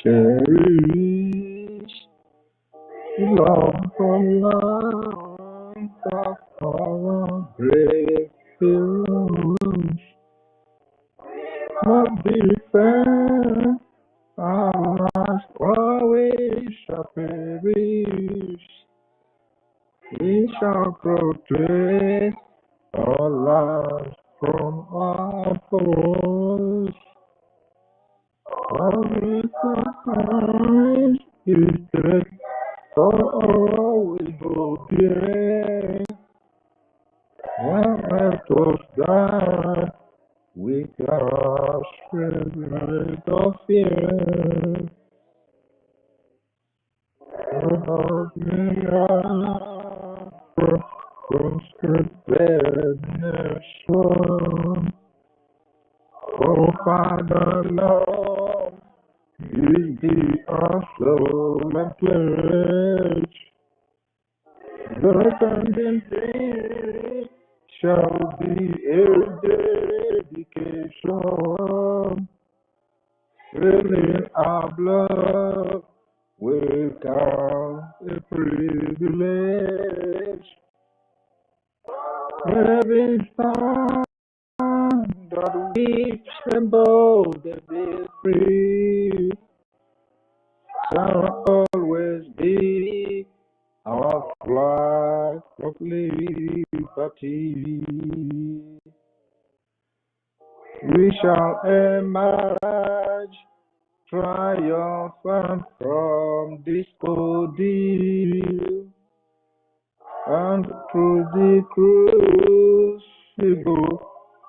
cherish love for life of our brave heroes. Not be fair, our lives always shall perish. We shall protect our lives from our foes. Our sacrifice is dead, for all we will bear. When let us die, we cast spirit of fear. Lord, we are constant gladness. Oh, Father, Lord, you be our soul and pledge. The abundant day shall be a dedication. Filling our blood will count a privilege. Having stand that weak and bold and be free shall always be our flag of liberty. We shall emerge triumphant from this ordeal, and through the crucible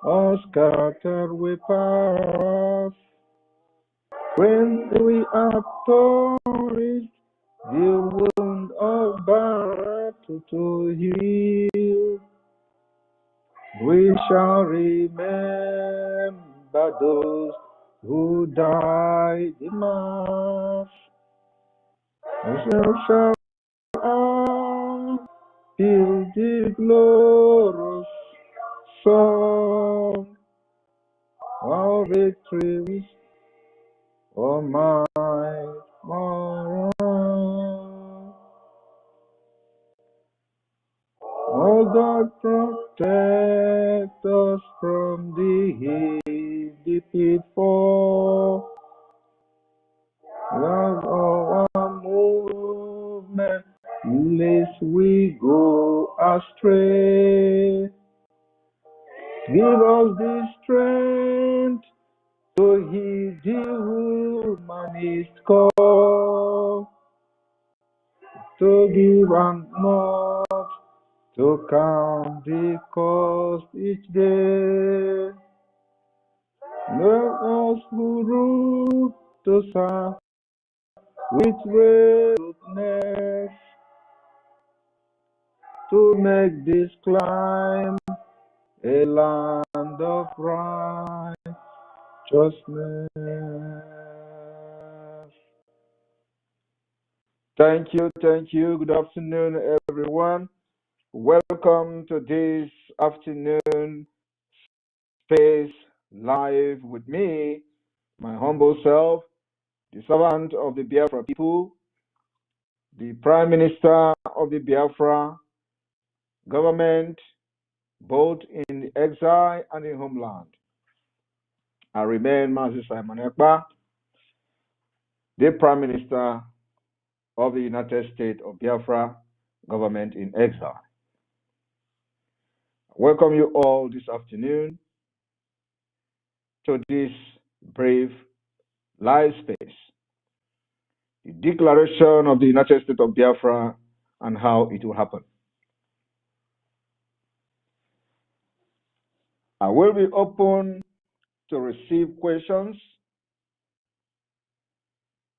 unscattered we pass. When we are poised, the wound of battle to heal, we shall remember those who died in mass. We shall feel the glorious song of victories, oh my morrow. Oh God, protect us from the pitfall. Lord, our movement, lest we go astray. Give us the strength to heed the humanist call, to give and not to count the cost each day. Let us who rule to serve with resolveness, to make this climb a land of righteousness. Thank you. Good afternoon, everyone. Welcome to this afternoon space live with me, my humble self, the servant of the Biafra people, the Prime Minister of the Biafra government, both in exile and in homeland. I remain Mazi Simon Ekpa, the Prime Minister of the United States of Biafra government in exile. Welcome you all this afternoon to this brave live space, the declaration of the United States of Biafra and how it will happen. I will be open to receive questions.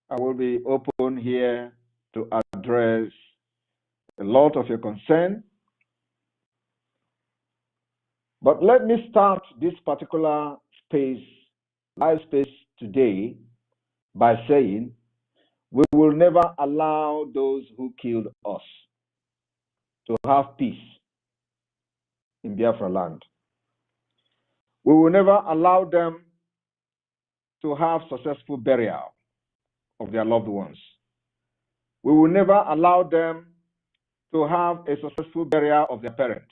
I will be open here to address a lot of your concern. But let me start this particular space, live space today, by saying we will never allow those who killed us to have peace in Biafra land. We will never allow them to have successful burial of their loved ones. We will never allow them to have a successful burial of their parents.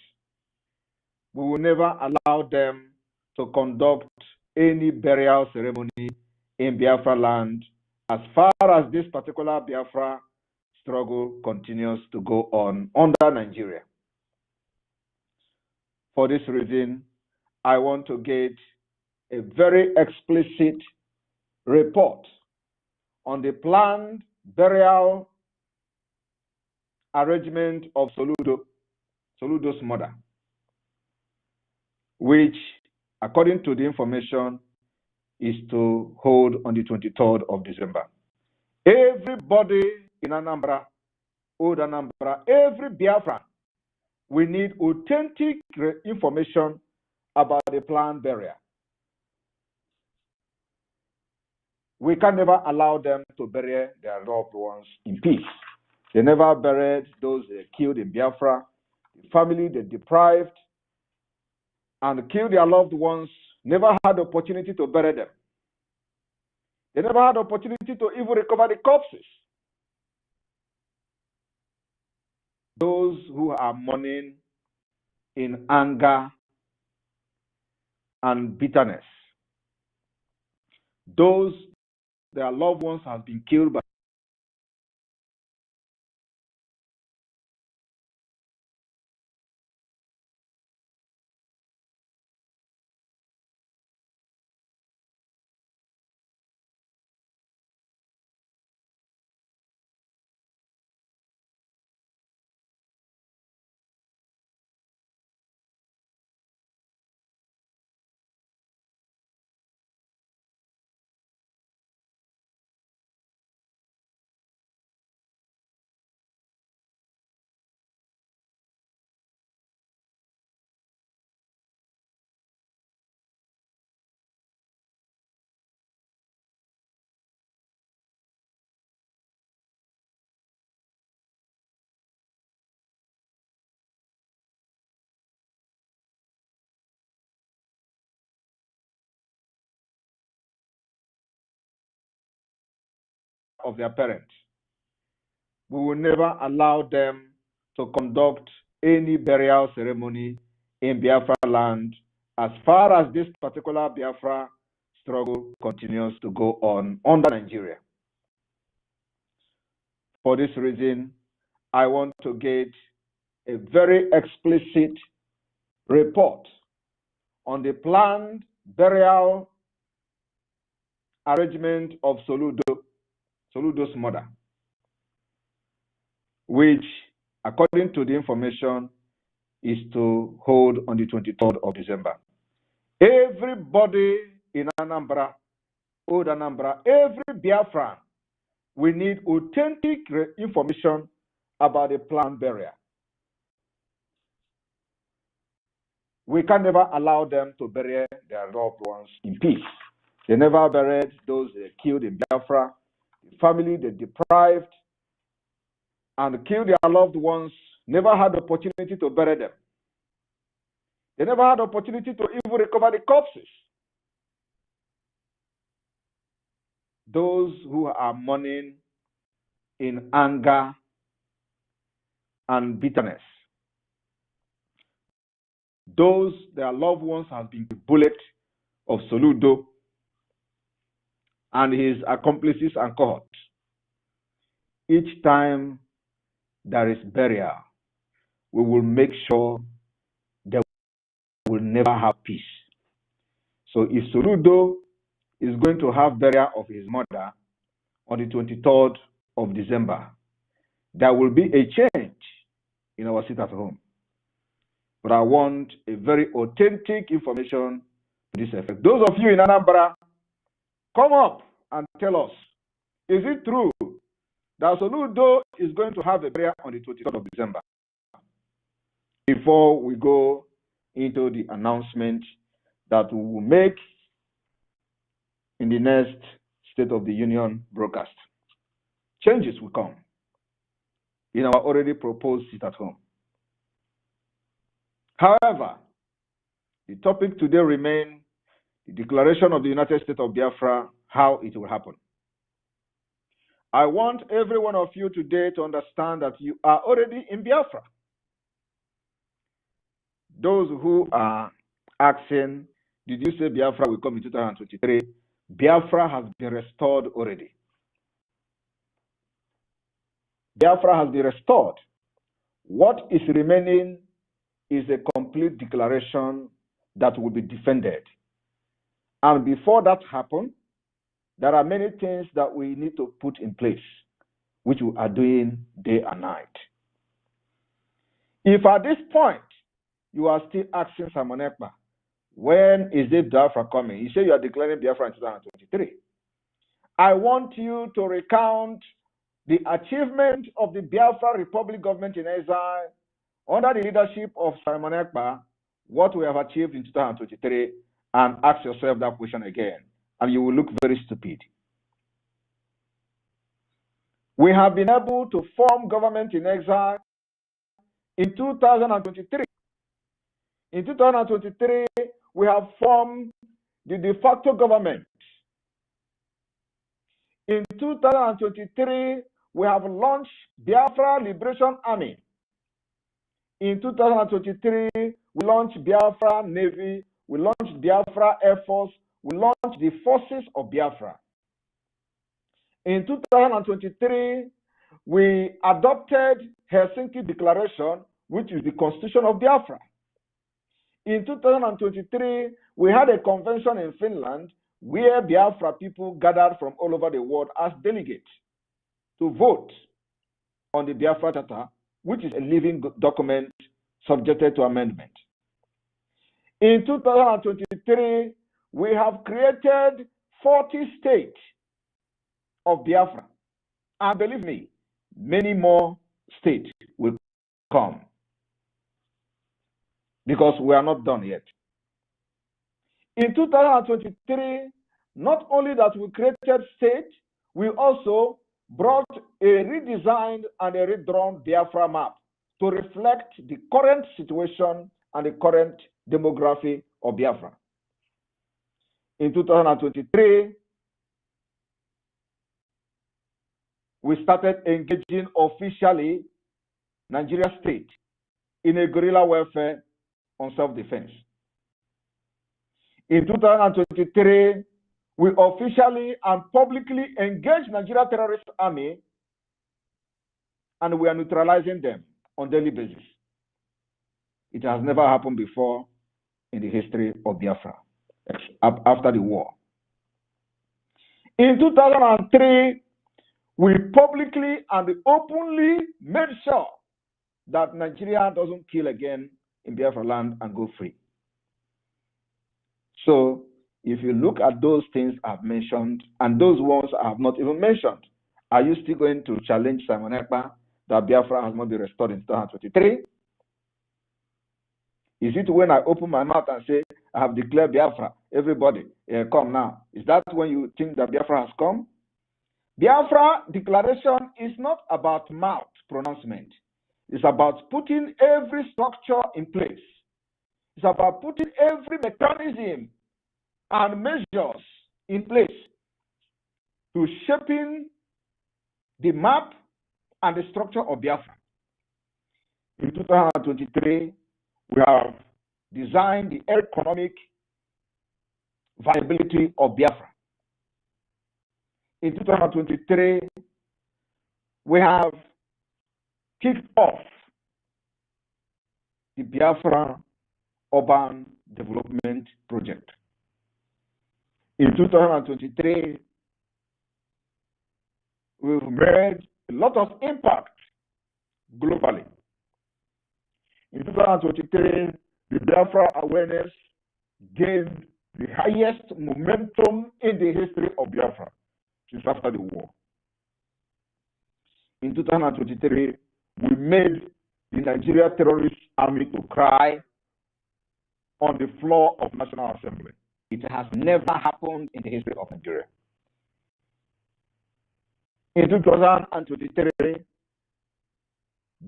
We will never allow them to conduct any burial ceremony in Biafra land as far as this particular Biafra struggle continues to go on under Nigeria. For this reason, I want to get a very explicit report on the planned burial arrangement of Soludo's mother, which, according to the information, is to hold on the 23rd of December. Everybody in Anambra, old Anambra, every Biafran, we need authentic information about the planned burial. We can never allow them to bury their loved ones in peace. They never buried those they killed in Biafra, the family they deprived and killed their loved ones, never had the opportunity to bury them. They never had the opportunity to even recover the corpses. Those who are mourning in anger and bitterness, those their loved ones have been killed by of their parents. We will never allow them to conduct any burial ceremony in Biafra land as far as this particular Biafra struggle continues to go on under Nigeria. For this reason, I want to get a very explicit report on the planned burial arrangement of Soludo's mother, which, according to the information, is to hold on the 23rd of December. Everybody in Anambra, old Anambra, every Biafran, we need authentic information about the planned burial. We can never allow them to bury their loved ones in peace. They never buried those they killed in Biafra, the family they deprived and killed their loved ones, never had the opportunity to bury them. They never had the opportunity to even recover the corpses. Those who are mourning in anger and bitterness, those their loved ones have been bullet of Soludo and his accomplices and cohorts. Each time there is burial, we will make sure they will never have peace. So if Soludo is going to have burial of his mother on the 23rd of December, there will be a change in our sit at home. But I want a very authentic information to this effect. Those of you in Anambra, come up and tell us, is it true that Soludo is going to have a burial on the 23rd of December? Before we go into the announcement that we will make in the next State of the Union broadcast, changes will come in our already proposed sit at home. However, the topic today remains the declaration of the United States of Biafra, how it will happen. I want every one of you today to understand that you are already in Biafra. Those who are asking, did you say Biafra will come in 2023? Biafra has been restored already. Biafra has been restored. What is remaining is a complete declaration that will be defended. And before that happens, there are many things that we need to put in place, which we are doing day and night. If at this point you are still asking Simon Ekpa, when is it Biafra coming? You say you are declaring Biafra in 2023. I want you to recount the achievement of the Biafra Republic government in exile under the leadership of Simon Ekpa, what we have achieved in 2023, and ask yourself that question again, and you will look very stupid. We have been able to form government in exile in 2023. In 2023, we have formed the de facto government. In 2023, we have launched Biafra Liberation Army. In 2023, we launched Biafra Navy, we launched Biafra Air Force, we launched the forces of Biafra. In 2023, we adopted Helsinki Declaration, which is the Constitution of Biafra. In 2023, we had a convention in Finland where Biafra people gathered from all over the world as delegates to vote on the Biafra Charter, which is a living document subjected to amendment. In 2023, we have created 40 states of Biafra. And believe me, many more states will come because we are not done yet. In 2023, not only that we created states, we also brought a redesigned and a redrawn Biafra map to reflect the current situation and the current demography of Biafra. In 2023, we started engaging officially Nigeria state in a guerrilla warfare on self-defense. In 2023, we officially and publicly engaged Nigeria Terrorist Army, and we are neutralizing them on a daily basis. It has never happened before in the history of Biafra after the war. In 2003, we publicly and openly made sure that Nigeria doesn't kill again in Biafra land and go free. So, if you look at those things I've mentioned and those ones I have not even mentioned, are you still going to challenge Simon Ekpa that Biafra has not been restored in 2023? Is it when I open my mouth and say, I have declared Biafra, everybody, come now? Is that when you think that Biafra has come? Biafra declaration is not about mouth pronouncement. It's about putting every structure in place. It's about putting every mechanism and measures in place to shaping the map and the structure of Biafra. In 2023, we have designed the economic viability of Biafra. In 2023, we have kicked off the Biafra Urban Development Project. In 2023, we've made a lot of impact globally. In 2023, the Biafra awareness gained the highest momentum in the history of Biafra since after the war. In 2023, we made the Nigeria Terrorist Army to cry on the floor of National Assembly. It has never happened in the history of Nigeria. In 2023,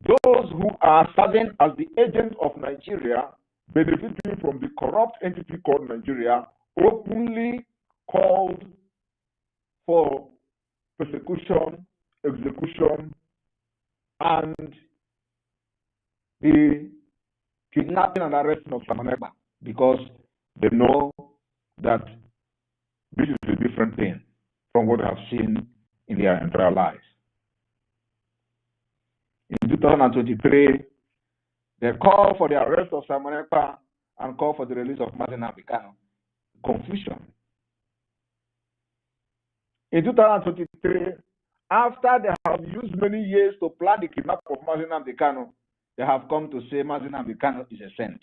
those who are serving as the agents of Nigeria, benefiting from the corrupt entity called Nigeria, openly called for persecution execution, and the kidnapping and arresting of Simon Ekpa, because they know that this is a different thing from what they have seen in their entire lives. In 2023, they call for the arrest of Simon Ekpa and call for the release of Mazi Nnamdi Kanu. Confusion. In 2023, after they have used many years to plan the kidnapping of Mazi Nnamdi Kanu, they have come to say Mazi Nnamdi Kanu is a saint.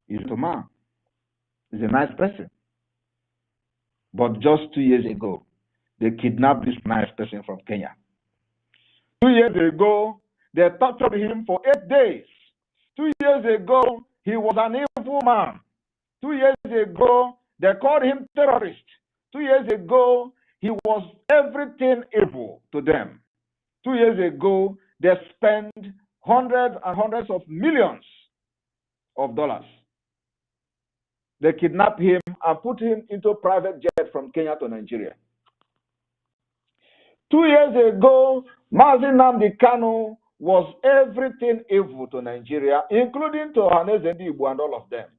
He's a man. He's a nice person. But just 2 years ago, they kidnapped this nice person from Kenya. 2 years ago, they tortured him for 8 days. 2 years ago, he was an evil man. 2 years ago, they called him terrorist. 2 years ago, he was everything evil to them. 2 years ago, they spent hundreds and hundreds of millions of dollars. They kidnapped him and put him into a private jet from Kenya to Nigeria. 2 years ago, Mazi Nnamdi Kanu was everything evil to Nigeria, including to Haneze Ndigbo and all of them.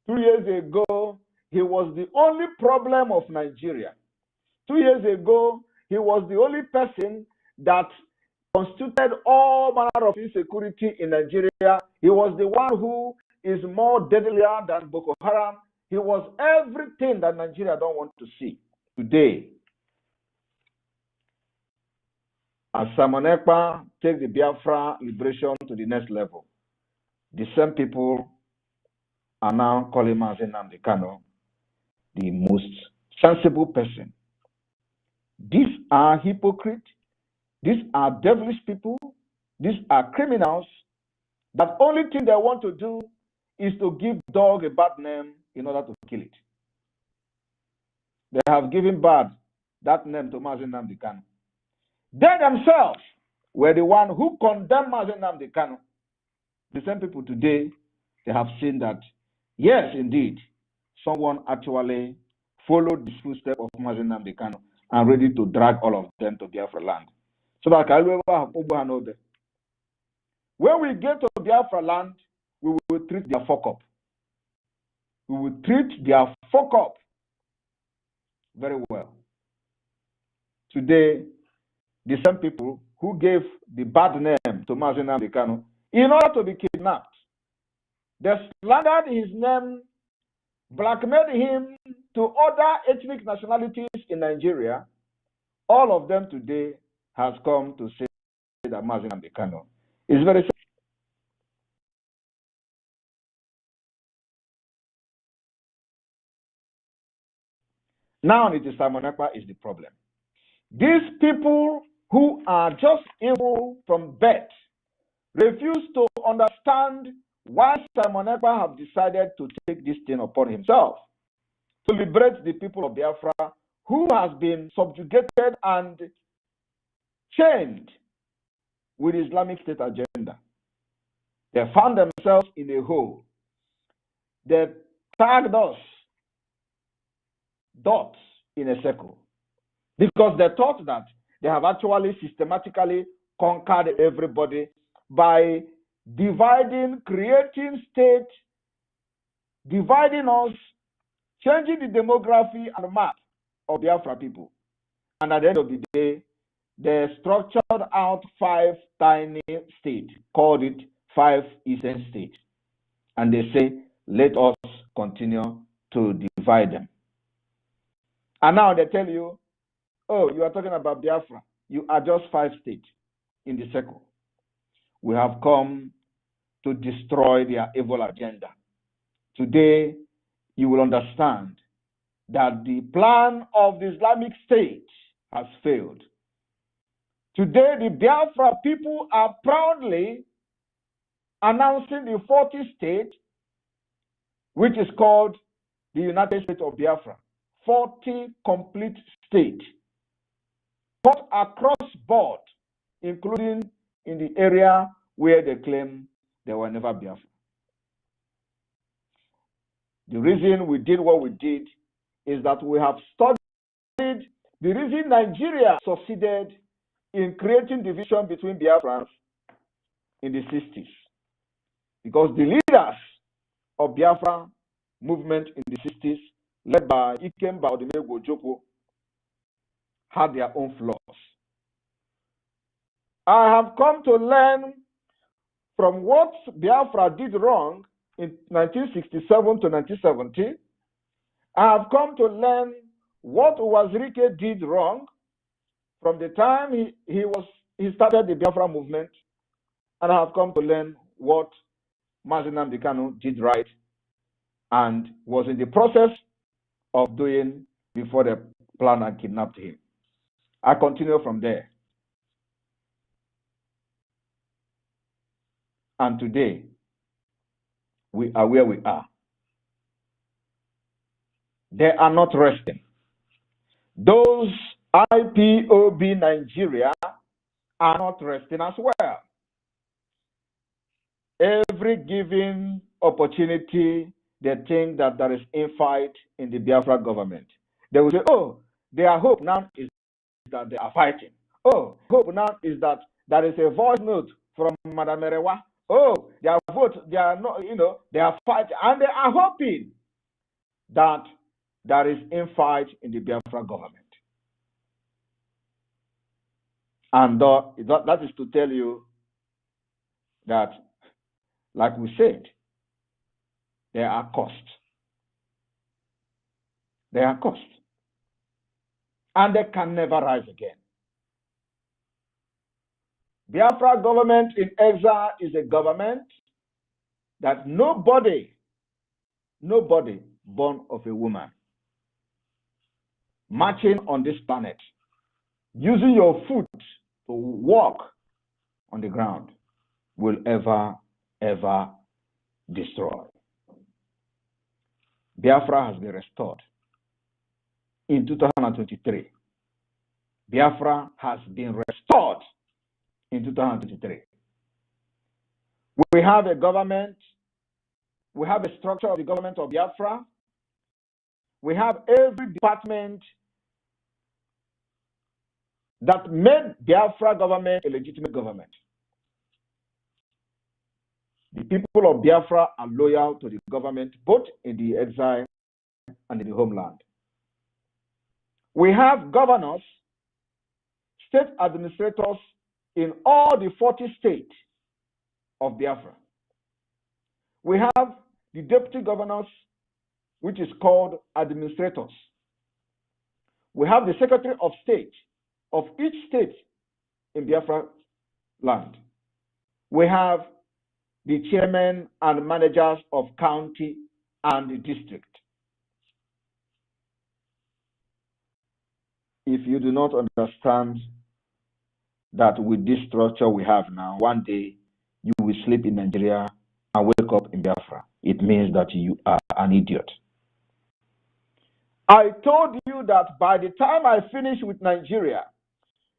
2 years ago, he was the only problem of Nigeria. 2 years ago, he was the only person that constituted all manner of insecurity in Nigeria. He was the one who is more deadlier than Boko Haram. He was everything that Nigeria don't want to see. Today, as Simon Ekpa takes the Biafra liberation to the next level, the same people are now calling Mazi Nnamdi Kanu the most sensible person. These are hypocrites. These are devilish people. These are criminals. That only thing they want to do is to give dog a bad name in order to kill it. They have given that name to Mazi Nnamdi Kanu. They themselves were the one who condemned Mazi Nnamdi Kanu. The same people today, they have seen that, yes, indeed, someone actually followed the footsteps of Mazi Nnamdi Kanu and ready to drag all of them to Biafra land. So that when we get to Biafra land, we will treat their fuck up. We will treat their fuck up very well. Today, the same people who gave the bad name to Mazi Nnamdi Kanu in order to be kidnapped, they slandered his name, blackmailed him to other ethnic nationalities in Nigeria. All of them today has come to say that Mazi Nnamdi Kanu is very sad. Now it is Simon Ekpa is the problem. These people who are just evil from birth refuse to understand why Simon Ekpa have decided to take this thing upon himself to liberate the people of Biafra who has been subjugated and chained with Islamic State agenda. They found themselves in a hole. They tagged us dots in a circle because they thought that they have actually systematically conquered everybody by dividing, creating state, dividing us, changing the demography and map of Biafra people. And at the end of the day, they structured out 5 tiny states, called it 5 Eastern states. And they say, let us continue to divide them. And now they tell you, oh, you are talking about Biafra. You are just 5 states in the circle. We have come to destroy their evil agenda. Today, you will understand that the plan of the Islamic State has failed. Today, the Biafra people are proudly announcing the 40th state, which is called the United States of Biafra. 40 complete states, but across board, including in the area where they claim they were never Biafra. The reason we did what we did is that we have studied the reason Nigeria succeeded in creating division between Biafrans in the 60s, because the leaders of Biafra movement in the 60s, led by Ikemba Odumegwu Ojukwu, had their own flaws. I have come to learn from what Biafra did wrong in 1967 to 1970. I have come to learn what Wazirike did wrong from the time he started the Biafra movement, and I have come to learn what Mazi Nnamdi Kanu did right and was in the process of doing before they planned and kidnapped him. I continue from there. And today, we are where we are. They are not resting. Those IPOB Nigeria are not resting as well. Every given opportunity, they think that there is infight in the Biafra government. They will say, oh, their hope now is that they are fighting. Oh, hope now is that there is a voice note from Madam Merewa. Oh, their vote, they are not, they are fighting, and they are hoping that there is infight in the Biafra government. And that is to tell you that, like we said, there are costs. There are costs. And they can never rise again. Biafra government in exile is a government that nobody born of a woman, marching on this planet, using your foot to walk on the ground, will ever destroy. Biafra has been restored in 2023. Biafra has been restored in 2023. We have a government, we have a structure of the government of Biafra, we have every department that made Biafra government a legitimate government. The people of Biafra are loyal to the government, both in the exile and in the homeland. We have governors, state administrators in all the 40 states of Biafra. We have the deputy governors, which is called administrators. We have the secretary of state of each state in Biafra land. We have the chairman and managers of county and the district. If you do not understand that with this structure we have now, one day you will sleep in Nigeria and wake up in Biafra, it means that you are an idiot. I told you that by the time I finish with Nigeria,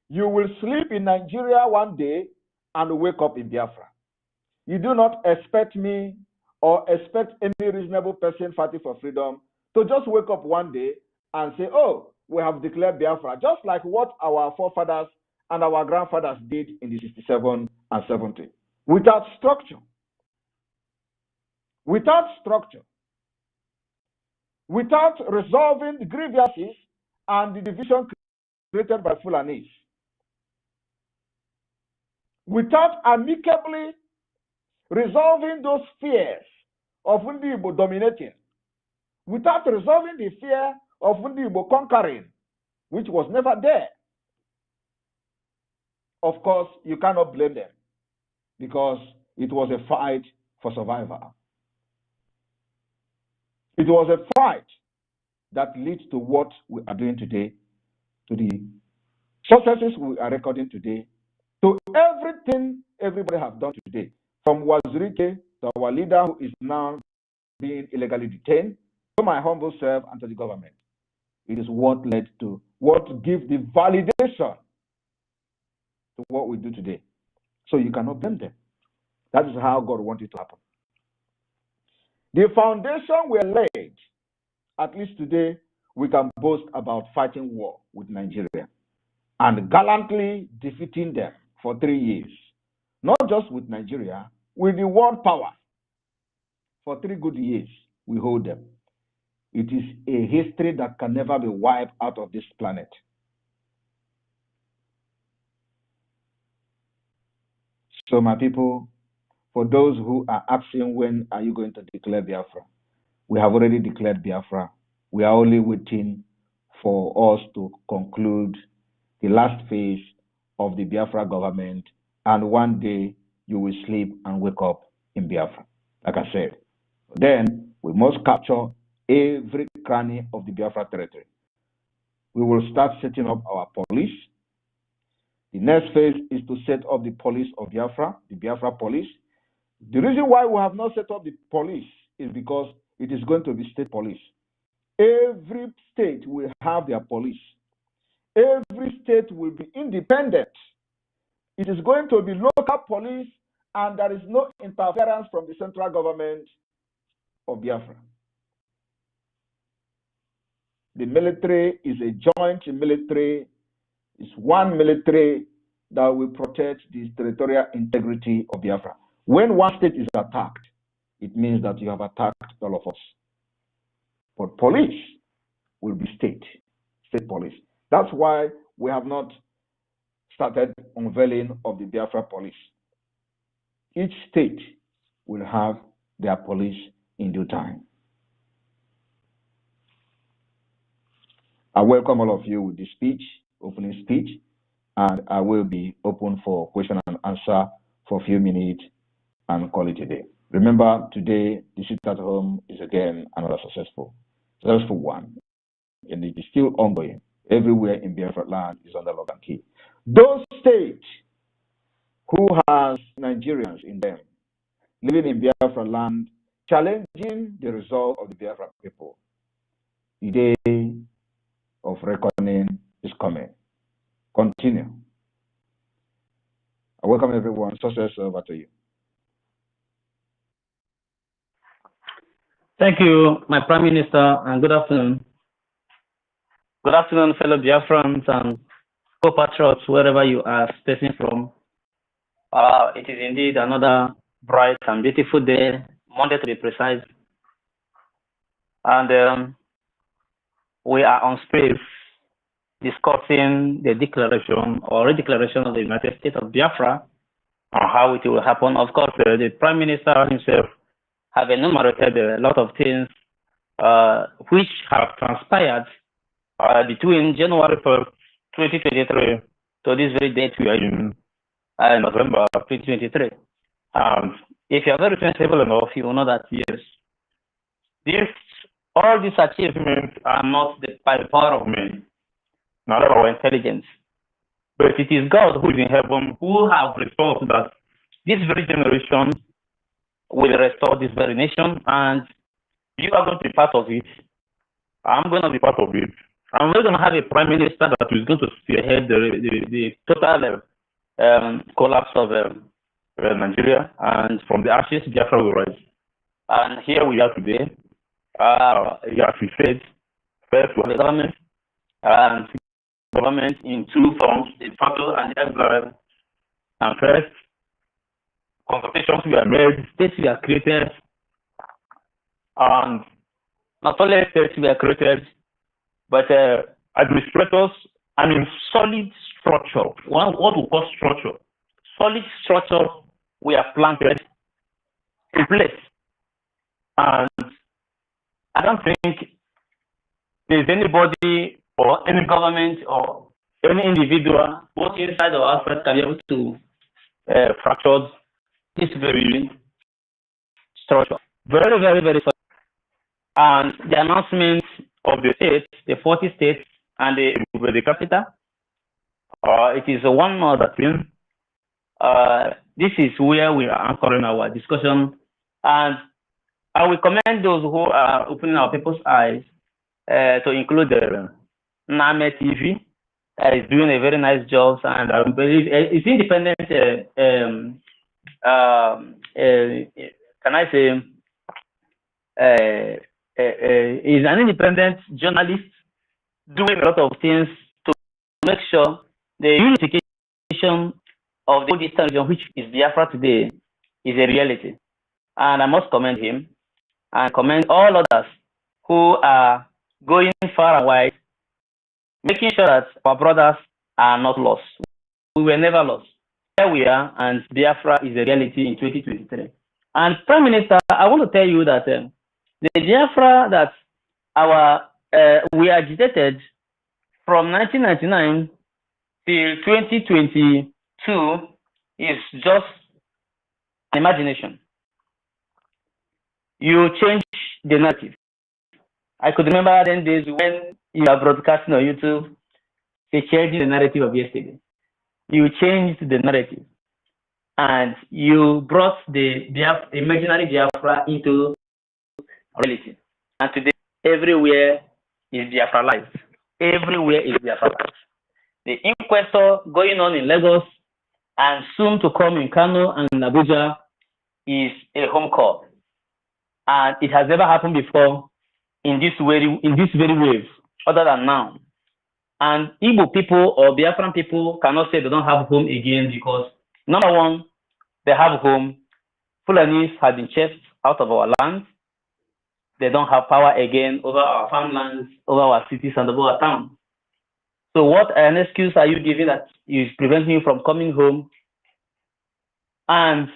you will sleep in Nigeria one day and wake up in Biafra. You do not expect me or expect any reasonable person fighting for freedom to just wake up one day and say, oh, we have declared Biafra, just like what our forefathers and our grandfathers did in the 67 and 70. Without structure. Without structure. Without resolving the grievances and the division created by Fulanis. Without amicably resolving those fears of Ndibo dominating, without resolving the fear of Ndibo conquering, which was never there. Of course, you cannot blame them because it was a fight for survival. It was a fight that leads to what we are doing today, to the successes we are recording today, to everything everybody has done today. From Wazirike to our leader who is now being illegally detained, to my humble self and to the government. It is what led to, what gives the validation to what we do today. So you cannot blame them. That is how God wanted it to happen. The foundation were laid, at least today, we can boast about fighting war with Nigeria and gallantly defeating them for 3 years. Not just with Nigeria, with the world power. For 3 good years, we hold them. It is a history that can never be wiped out of this planet. So, my people, for those who are asking when are you going to declare Biafra, we have already declared Biafra. We are only waiting for us to conclude the last phase of the Biafra government, and one day you will sleep and wake up in Biafra. Like I said, then we must capture every cranny of the Biafra territory. We will start setting up our police. The next phase is to set up the police of Biafra, the Biafra police. The reason why we have not set up the police is because it is going to be state police. Every state will have their police. Every state will be independent. It is going to be local police, and there is no interference from the central government of Biafra. The military is a joint military. It's one military that will protect the territorial integrity of Biafra. When one state is attacked, it means that you have attacked all of us. But police will be state police. That's why we have not started unveiling of the Biafra police. Each state will have their police in due time. I welcome all of you with this speech, opening speech, and I will be open for question and answer for a few minutes and call it a day. Remember, today, the sit at home is again another successful one, and it is still ongoing. Everywhere in Biafra land is under lock and key. Those states who has Nigerians in them living in Biafra land, challenging the resolve of the Biafra people, the day of reckoning is coming. Continue. I welcome everyone. Success over to you. Thank you, my Prime Minister, and good afternoon. Good afternoon, fellow Biafrans and co-patriots, wherever you are spacing from. It is indeed another bright and beautiful day, Monday to be precise. And we are on space discussing the declaration or redeclaration of the United States of Biafra and how it will happen. Of course, the Prime Minister himself have enumerated a lot of things which have transpired between January 1st, 2023 to this very date we are in November 2023. If you are very sensible enough, you will know that yes, all these achievements are not by the power of men, not our intelligence, but it is God who is in heaven who have resolved that this very generation will restore this very nation, and you are going to be part of it. I'm going to be part of it. And we're going to have a prime minister that is going to spearhead the total collapse of Nigeria, and from the ashes, Biafra will rise. And here we are today. As we said, first we have the government, and government in two forms, the facto and the executive. And first, consultations were made, states were created, and not only states were created, but administrators, solid structure, what we call structure, solid structure were planted in place. And I don't think there's anybody or any government or any individual, both inside or outside, can be able to fracture this very structure. Very, very, very solid. And the announcement of the states, the 40 states, and the capital, it is one other thing. This is where we are anchoring our discussion, and I will commend those who are opening our people's eyes to include Name TV. Is doing a very nice job, and I believe it's independent. Can I say? Is an independent journalist doing a lot of things to make sure the unification of the Eastern region, which is Biafra today, is a reality. And I must commend him and commend all others who are going far and wide, making sure that our brothers are not lost. We were never lost. Here we are, and Biafra is a reality in 2023. And Prime Minister, I want to tell you that the Biafra that we agitated from 1999 till 2022 is just an imagination. You change the narrative. I could remember then days when you are broadcasting on YouTube, they changed the narrative of yesterday. You changed the narrative, and you brought the imaginary Biafra into reality. And today, everywhere is Biafra life. Everywhere is Biafra life. The inquest going on in Lagos and soon to come in Kano and Abuja is a home call. And it has never happened before in this very wave, other than now. And Igbo people or Biafran people cannot say they don't have home again because, number one, they have home. Fulanis have been chased out of our land. They don't have power again over our farmlands, over our cities, and over our towns. So what an excuse are you giving that is preventing you from coming home? And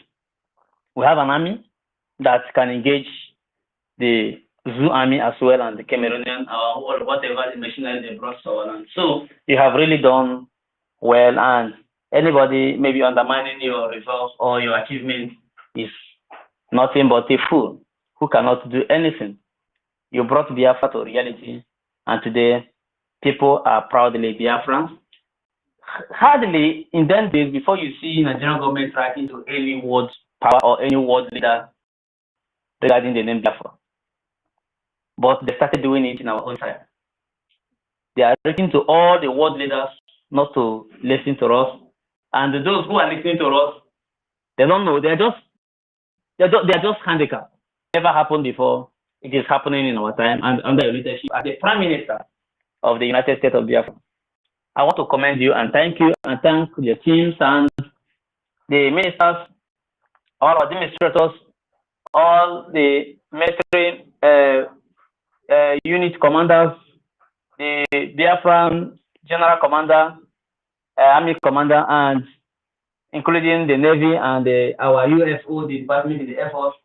we have an army that can engage the Zoo army as well and the Cameroonian or whatever the machinery they brought to our land. So you have really done well, and anybody maybe undermining your results or your achievement is nothing but a fool who cannot do anything. You brought Biafra to reality, and today people are proudly Biafrans. Hardly in them days before you see Nigerian government writing to any world power or any world leader regarding the name Biafra. But they started doing it in our own time. They are writing to all the world leaders not to listen to us, and those who are listening to us, they don't know. They are just handicapped. Never happened before. It is happening in our time, and under your leadership as the Prime Minister of the United States of Biafra. I want to commend you and thank you and thank the teams and the ministers, all administrators, all the military unit commanders, the Biafran general commander, army commander, and including the Navy and our UFO, the Department of the Air Force.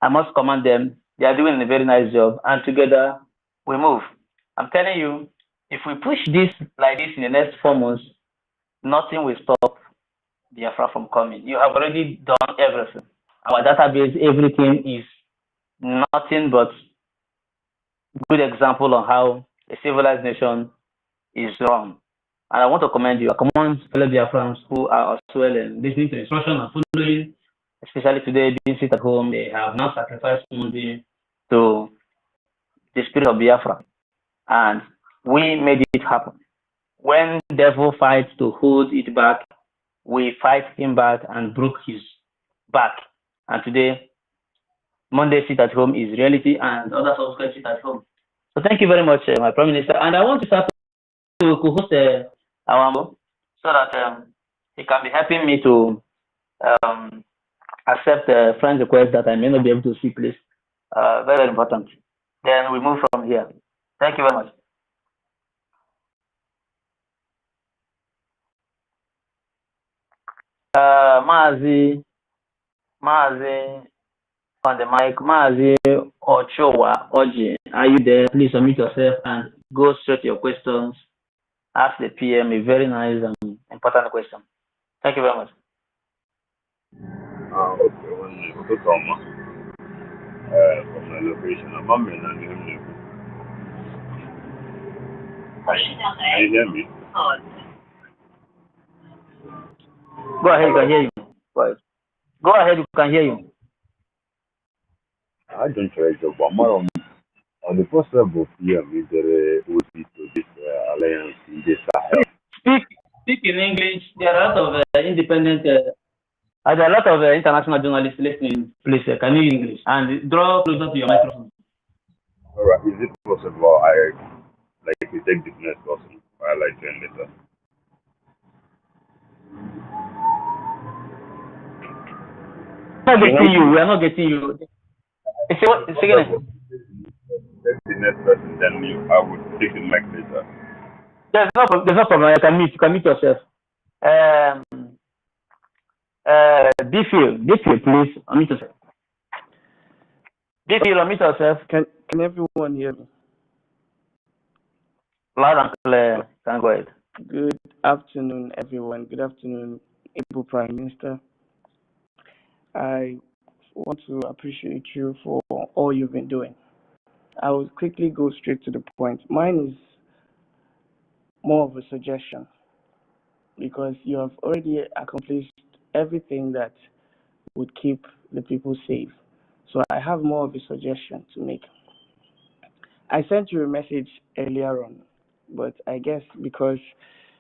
I must commend them. They are doing a very nice job, and together we move. I'm telling you, if we push this like this in the next 4 months, nothing will stop Biafra from coming. You have already done everything. Our database, everything is nothing but good example on how a civilized nation is run. And I want to commend you. I commend fellow Biafrans who are as well listening to instruction and following, especially today being sit at home. They have now sacrificed money to the spirit of Biafra. And we made it happen. When devil fights to hold it back, we fight him back and broke his back. And today, Monday sit at home is reality, and other subsequent sit at home. So thank you very much, my Prime Minister. And I want to start to host our so that he can be helping me to accept a friend request that I may not be able to see, please. Very, very important. Then we move from here. Thank you very much. Mazi on the mic, Mazi Ochoa Oji, are you there? Please unmute yourself and go straight to your questions. Ask the PM a very nice and important question. Thank you very much. Okay, from the location. Can you hear me? Go ahead, you can hear you. Go ahead, you can hear you. I don't try to bomb on the first level PM is the OC to this alliance in this Sahel. Speak in English. There are a lot of independent, there are a lot of international journalists listening. Please, can you use English? And draw closer to your microphone. All right, is it possible I like it take the next person while I join later. We're not getting you. We are not getting you. It's again. Take the next person, then I will take the mic later. There's no problem. You can mute yourself. Diffie, please unmute yourself. Diffie, unmute yourself. Can everyone hear me? Loud and clear. Can go ahead. Good afternoon, everyone. Good afternoon, Able Prime Minister. I want to appreciate you for all you've been doing. I will quickly go straight to the point. Mine is more of a suggestion because you have already accomplished everything that would keep the people safe. So I have more of a suggestion to make. I sent you a message earlier on, but I guess because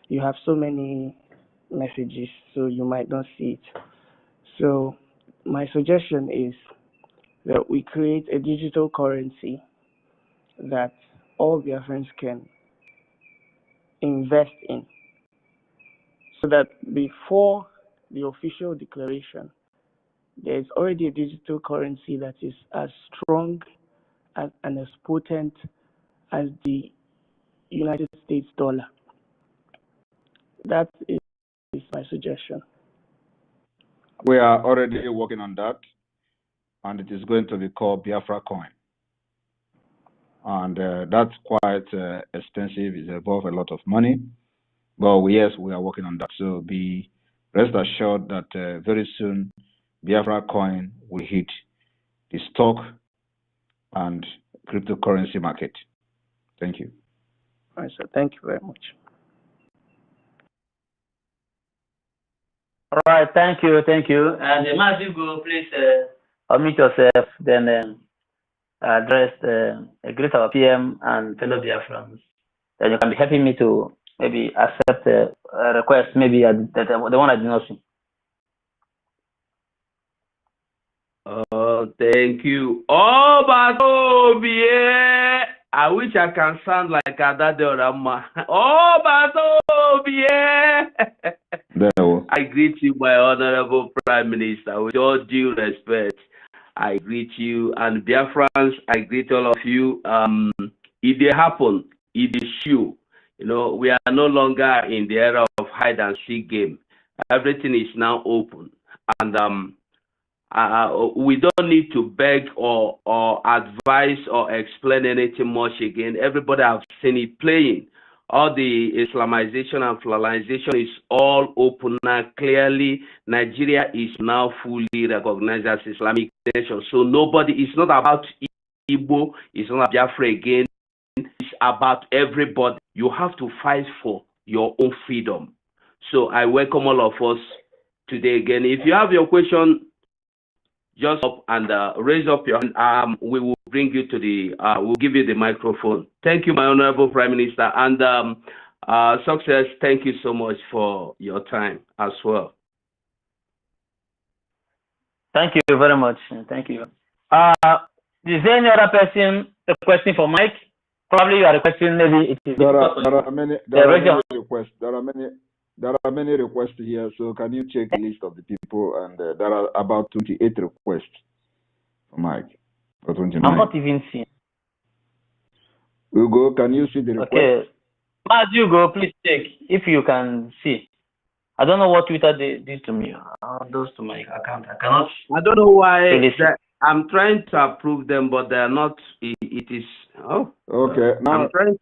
you have so many messages, so you might not see it. So my suggestion is that we create a digital currency that all Biafrans can invest in, so that before the official declaration, there's already a digital currency that is as strong and as potent as the United States dollar. That is my suggestion. We are already working on that, and it is going to be called Biafra coin. And that's quite expensive. It involves a lot of money. But yes, we are working on that. So be rest assured that very soon Biafra coin will hit the stock and cryptocurrency market. Thank you. All right, sir. Thank you very much. All right, thank you. And as you go, please unmute yourself, then address greet our PM and fellow Biafrans. Then you can be helping me to maybe accept a request, maybe the one I did not see. Oh, thank you. Oh, but yeah. I wish I can sound like Adade Orama. Oh, but yeah. I greet you, my honorable Prime Minister, with all due respect. I greet you, and Biafrans, I greet all of you. If they happen, it is you. You know, we are no longer in the era of hide and seek game. Everything is now open, and we don't need to beg or advise or explain anything much again. Everybody have seen it playing. All the Islamization and federalization is all open now. Clearly, Nigeria is now fully recognized as Islamic nation. So nobody, it's not about Igbo, it's not about Biafra again. It's about everybody. You have to fight for your own freedom. So I welcome all of us today again. If you have your question, just up and raise up your hand. We will bring you to the, we'll give you the microphone. Thank you, my honorable Prime Minister. And Success, thank you so much for your time as well. Thank you very much. Thank you. Is there any other person requesting for Mike? Probably you are requesting, maybe it is. There are many requests. There are many requests here, so can you check the list of the people? And there are about 28 requests for Mike. For 29. I'm not even seeing. Ugo, can you see the request? Okay. As you go, please check if you can see. I don't know what Twitter did to me. Those to my account. I cannot. I don't know why. I'm trying to approve them, but they are not. It is. Oh. Okay. Now, I'm trying.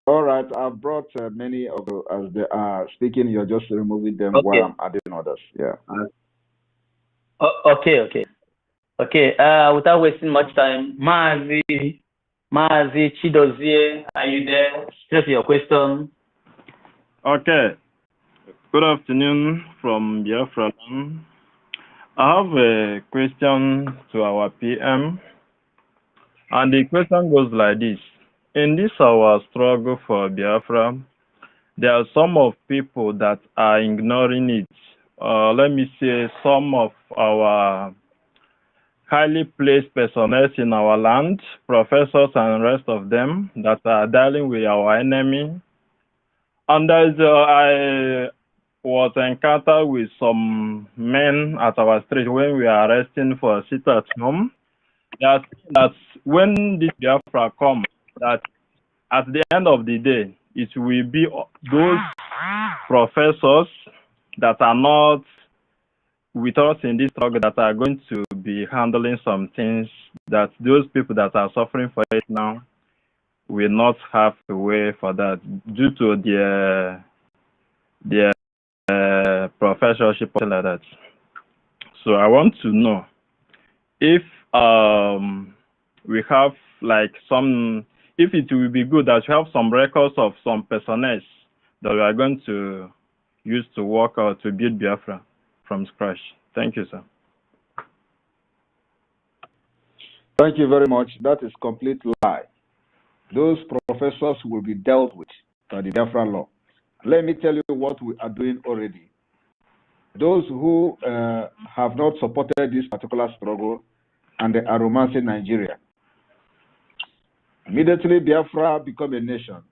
All right, I've brought many of the, as they are speaking, you're just removing them while I'm adding others. Yeah. Okay. Without wasting much time, Mazi Chidozie, are you there? Just your question. Okay. Good afternoon from Biafra. I have a question to our PM, and the question goes like this. In this our struggle for Biafra, there are some of people that are ignoring it. Let me say some of our highly placed personnel in our land, professors and rest of them that are dealing with our enemy. And I was encountered with some men at our street when we are resting for a sit at home. That when this Biafra comes, that at the end of the day, it will be those professors that are not with us in this struggle that are going to be handling some things that those people that are suffering for it now will not have a way for that due to their professorship or like that. So I want to know if we have like if it will be good that we have some records of some personnel that we are going to use to work out to build Biafra from scratch. Thank you, sir. Thank you very much. That is complete lie. Those professors will be dealt with by the Biafra law. Let me tell you what we are doing already. Those who have not supported this particular struggle and they are romancing Nigeria, immediately Biafra become a nation,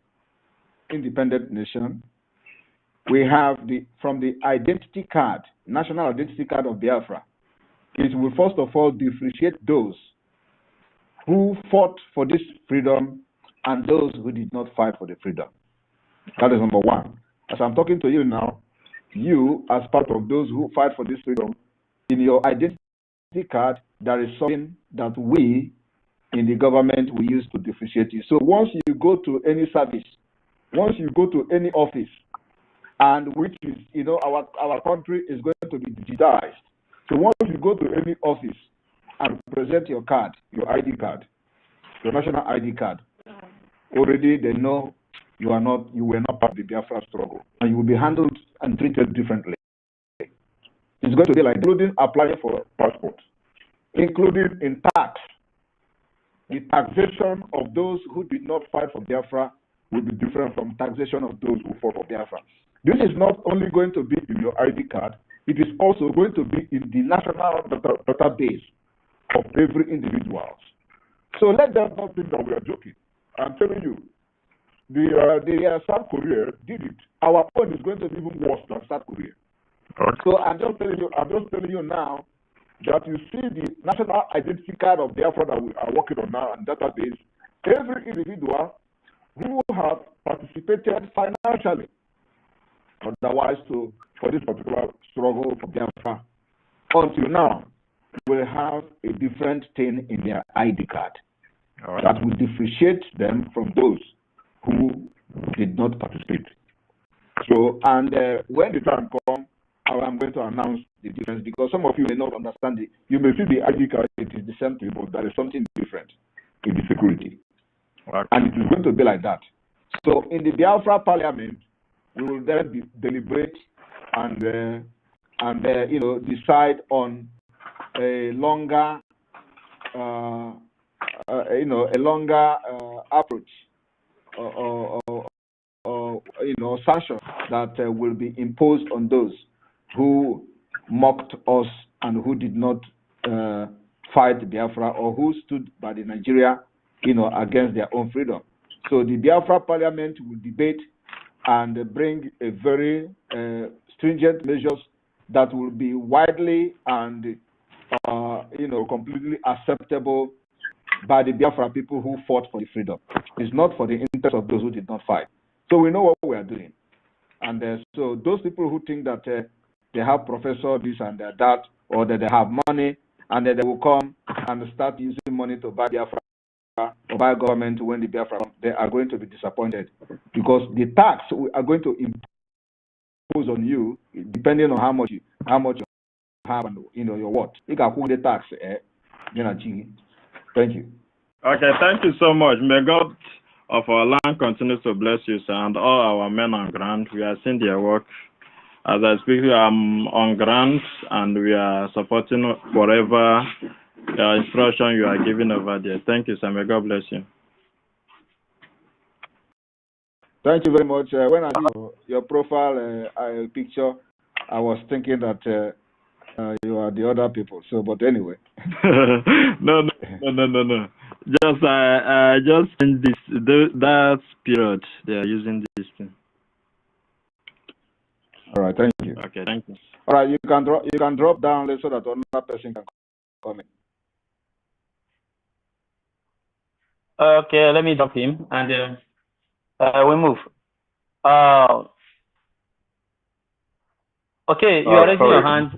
independent nation. We have from the identity card, national identity card of Biafra, it will first of all differentiate those who fought for this freedom and those who did not fight for the freedom. That is number one. As I'm talking to you now, you, as part of those who fight for this freedom, in your identity card, there is something that we in the government we use to differentiate you. So once you go to any service, once you go to any office, and which is, our country is going to be digitized. So once you go to any office and present your card, your ID card, your national ID card, already they know you were not part of the Biafra struggle, and you will be handled and treated differently. It's going to be like including applying for a passport, including in tax. The taxation of those who did not fight for Biafra will be different from taxation of those who fought for Biafra. This is not only going to be in your ID card, it is also going to be in the national database of every individual. So let them not think that we are joking. I'm telling you, the South Korea did it. Our own is going to be even worse than South Korea. Okay. So I'm just telling you now that you see the national identity card of Biafra that we are working on now and database, every individual who have participated financially, otherwise for this particular struggle for Biafra, until now, will have a different thing in their ID card. Right. That will differentiate them from those who did not participate. So, and when the time comes, I'm going to announce the difference, because some of you may not understand it. You may see the ID card, it is the same thing, but there is something different in the security. Right. And it is going to be like that. So in the Biafra parliament, we will then deliberate and decide on a longer approach or sanction that will be imposed on those who mocked us and who did not fight Biafra, or who stood by the Nigeria against their own freedom. So the Biafra parliament will debate and bring a very stringent measures that will be widely and completely acceptable by the Biafra people who fought for the freedom. It's not for the interest of those who did not fight. So we know what we are doing. And so those people who think that they have professor this and that, or that they have money, and then they will come and start using money to buy Biafra or buy government when the Biafra comes, they are going to be disappointed, because the tax we are going to impose on you, depending on how much you have and your what. You can put the tax. Thank you. Okay, thank you so much. May God of our land continue to bless you, sir, and all our men on ground. We are seeing their work. As I speak, I'm on ground, and we are supporting whatever instruction you are giving over there. Thank you, sir. May God bless you. Thank you very much. When I saw your profile picture, I was thinking that you are the other people. So, but anyway. No. Just I just changed that period they are using this thing. All right, thank you. Okay, thank you. All right, you can drop down so that another person can come in. Okay, let me drop him and we move. Okay, you are raising your hand.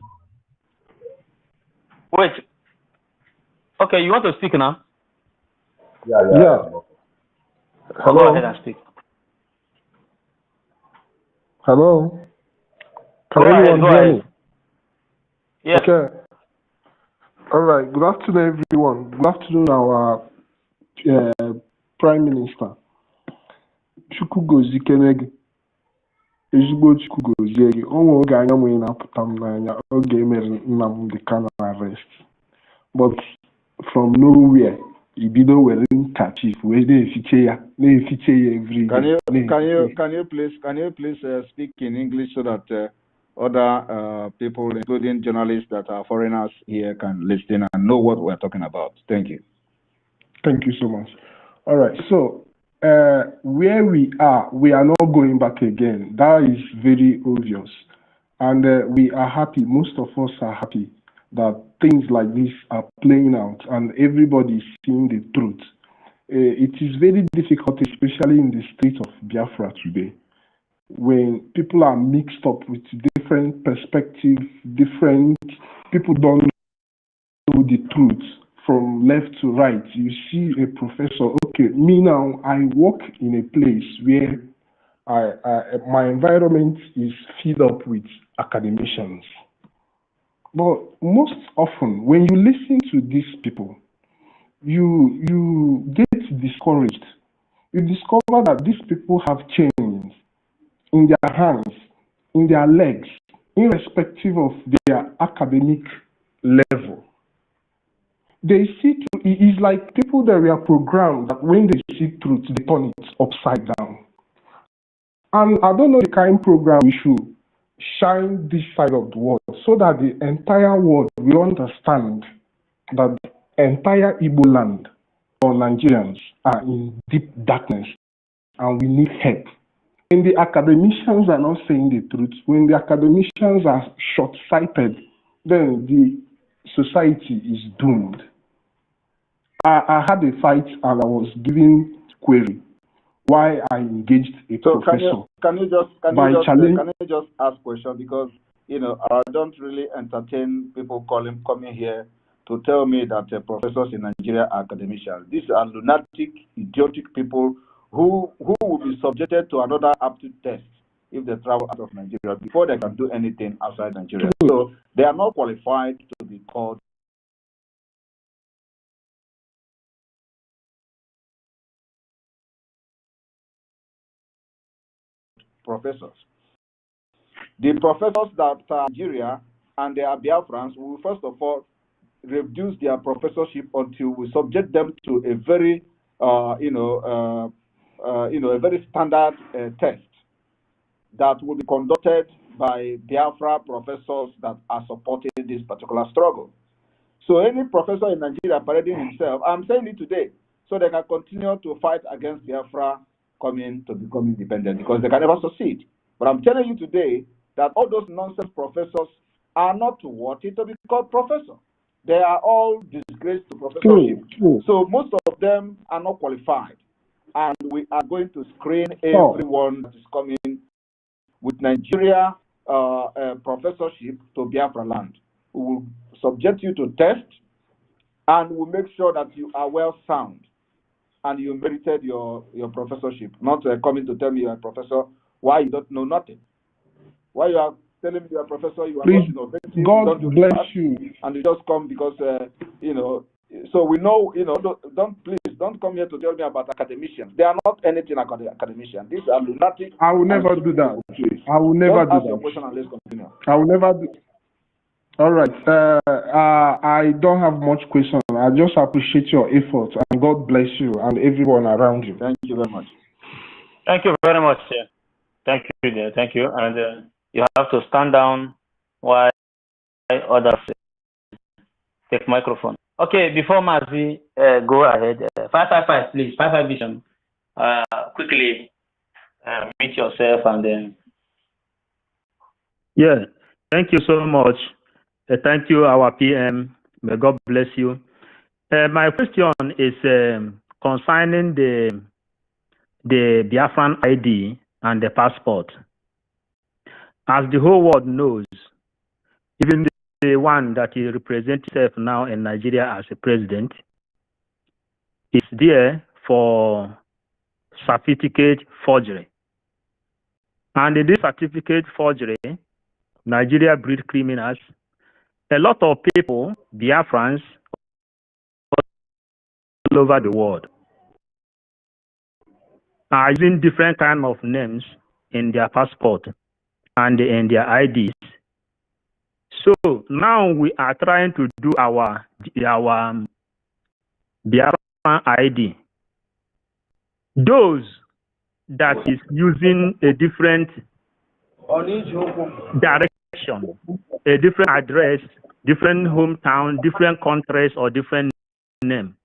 Wait. Okay, you want to speak now? Yeah. Hello. Go ahead and speak. Hello. Can go anyone ahead, hear me? Yes. Okay. All right. Good afternoon, everyone. Good afternoon, our Prime Minister. Chukwu gozie gị. Ezigbo Chukwu gozie gị. O nwere oge anya m na-apụta m n'anya oge emere Nnamdi Kanu arrest. But from nowhere, ibido were chief wee na-efiche ya every day. Can you please speak in English so that other people, including journalists that are foreigners here, can listen and know what we're talking about? Thank you. Thank you so much. All right. So where we are not going back again. That is very obvious. And we are happy, most of us are happy that things like this are playing out and everybody is seeing the truth. It is very difficult, especially in the state of Biafra today, when people are mixed up with different perspectives, different people don't know the truth from left to right. You see a professor, okay, me now, I work in a place where my environment is filled up with academicians. But most often, when you listen to these people, you get discouraged. You discover that these people have chains in their hands, in their legs, irrespective of their academic level. They see it's like people that were programmed that when they see truth, they turn it upside down. And I don't know the kind of program we should shine this side of the world so that the entire world will understand that the entire Igbo land or Nigerians are in deep darkness and we need help. When the academicians are not saying the truth, when the academicians are short-sighted, then the society is doomed. I had a fight and I was given query why I engaged a professor. Can you just ask question, because I don't really entertain people coming here to tell me that professors in Nigeria are academicians. These are lunatic, idiotic people who will be subjected to another aptitude test if they travel out of Nigeria before they can do anything outside Nigeria. So they are not qualified to be called professors. The professors that are Nigeria and they are Biafrans will first of all reduce their professorship until we subject them to a very a very standard test that will be conducted by Biafra professors that are supporting this particular struggle. So any professor in Nigeria parading himself, I'm saying it today, so they can continue to fight against Biafra coming to become independent, because they can never succeed. But I'm telling you today that all those nonsense professors are not worthy to be called professor. They are all disgraced to professorship. So most of them are not qualified. And we are going to screen everyone that is coming with Nigeria professorship to Biafra land. We will subject you to test, and we'll make sure that you are well sound and you merited your professorship. Not coming to tell me you're a professor why you don't know nothing. Why you are telling me you're a professor, you are not innovative. God bless you. And you just come because so we know, don't come here to tell me about academicians. They are not anything academicians. These are lunatic. I will never do that. I will never do that. Your question and let's continue. I will never do. All right. I don't have much question. I just appreciate your efforts, and God bless you and everyone around you. Thank you very much. Thank you very much. Thank you, dear. Thank you. And you have to stand down while others take microphone. Okay, before Mazi go ahead, 555, please, 55 vision. Quickly meet yourself and then. Yeah, thank you so much. Thank you, our PM. May God bless you. My question is concerning the Biafran ID and the passport. As the whole world knows, even the one that he represents himself now in Nigeria as a president is there for certificate forgery. And in this certificate forgery, Nigeria breed criminals. A lot of people, Biafrans, all over the world, are using different kind of names in their passport and in their IDs. So now we are trying to do our Biafran ID. Those that is using a different direction, a different address, different hometown, different countries, or different name,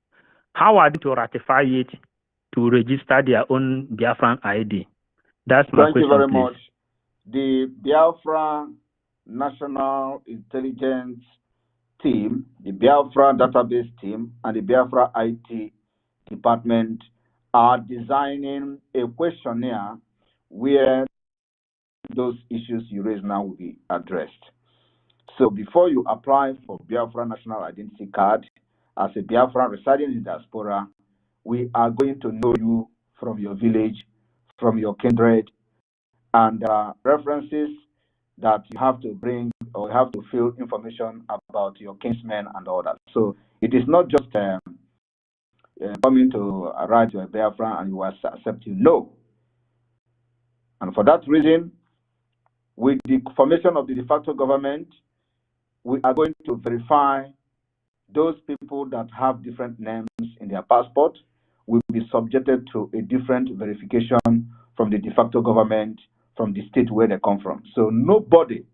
how are they to ratify it to register their own Biafran ID? That's my question. Thank you very please. much. The Biafra National Intelligence Team, the Biafra Database Team, and the Biafra IT Department are designing a questionnaire where those issues you raise now will be addressed. So before you apply for Biafra National Identity Card as a Biafra residing in diaspora, we are going to know you from your village, from your kindred, and references that you have to bring or you have to fill information about your kinsmen and all that. So it is not just coming to write to a Biafra and you will accept you. No. And for that reason, with the formation of the de facto government, we are going to verify those people that have different names in their passport will be subjected to a different verification from the de facto government from the state where they come from. So nobody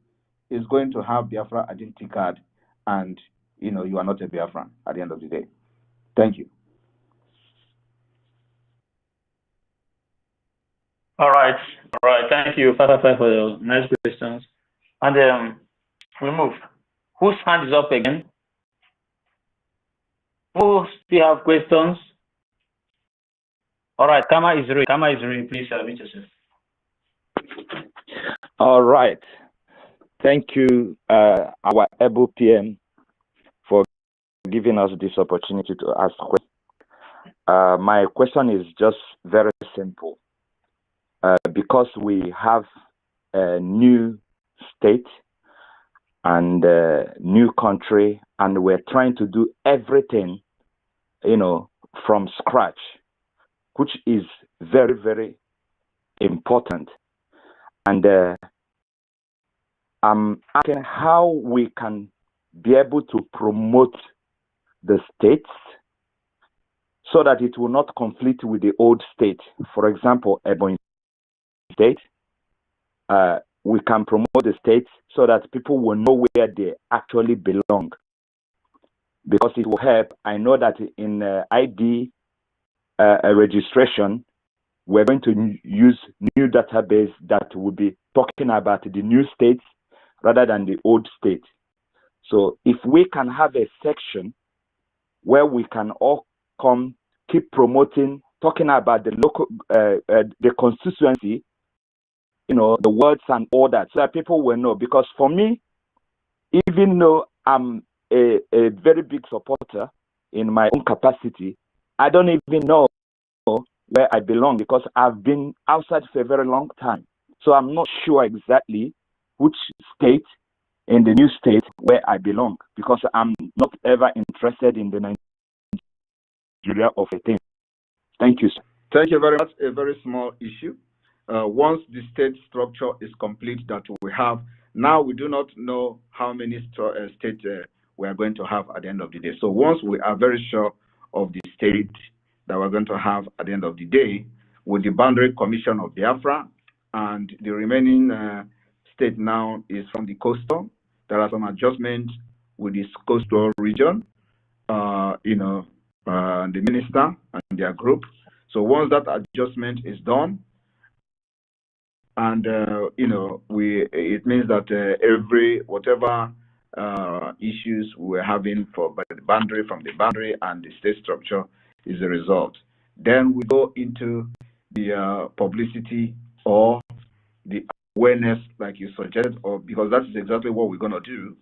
is going to have Biafra identity card and you are not a Biafran at the end of the day. Thank you. All right. Thank you, Father, for your nice questions. And we move. Whose hand is up again? Who still have questions? All right, Kama is ready. Please meet yourself. All right. Thank you, our able PM, for giving us this opportunity to ask questions. My question is just very simple. Because we have a new state and a new country, and we're trying to do everything, from scratch, which is very, very important. And I'm asking how we can be able to promote the states so that it will not conflict with the old state. For example, Ebonyi State, we can promote the states so that people will know where they actually belong, because it will help. I know that in ID registration, we're going to use new database that will be talking about the new states rather than the old states. So if we can have a section where we can all come, keep promoting, talking about the local, the constituency, the words and all that, so that people will know. Because for me, even though I'm a very big supporter in my own capacity, I don't even know where I belong, because I've been outside for a very long time. So I'm not sure exactly which state in the new state where I belong, because I'm not ever interested in the Nigeria of a thing. Thank you, sir. Thank you very much. A very small issue. Once the state structure is complete that we have, now we do not know how many states we are going to have at the end of the day. So once we are very sure of the state that we're going to have at the end of the day, with the boundary commission of Biafra, and the remaining state now is from the coastal, there are some adjustments with this coastal region, the minister and their group. So once that adjustment is done, and it means that every whatever issues we're having from the boundary and the state structure is a result. Then we go into the publicity or the awareness, like you suggested, or because that is exactly what we're going to do,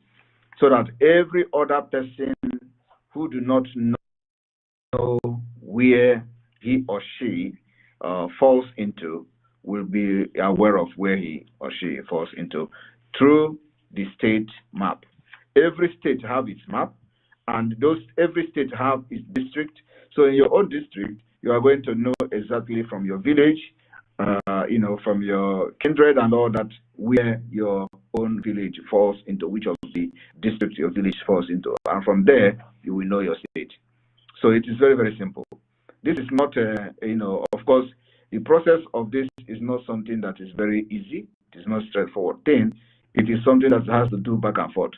so that every other person who do not know where he or she falls into will be aware of where he or she falls into through the state map. Every state have its map, and every state have its district. So in your own district, you are going to know exactly from your village, from your kindred and all that, where your own village falls into, which of the districts your village falls into, and from there you will know your state. So it is very, very simple. This is not, of course, the process of this is not something that is very easy. It is not a straightforward thing. It is something that has to do back and forth.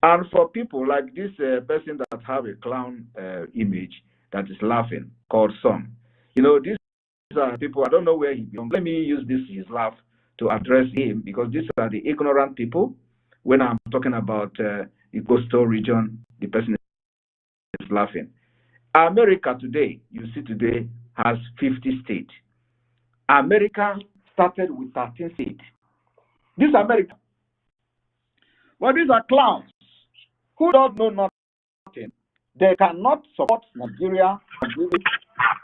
And for people like this person that have a clown image that is laughing, called Son, these are people, I don't know where he belongs. Let me use his laugh to address him, because these are the ignorant people. When I'm talking about the coastal region, the person is laughing. America today, has 50 states. America started with 13 states. This is America. Well, these are clowns who don't know nothing. They cannot support Nigeria.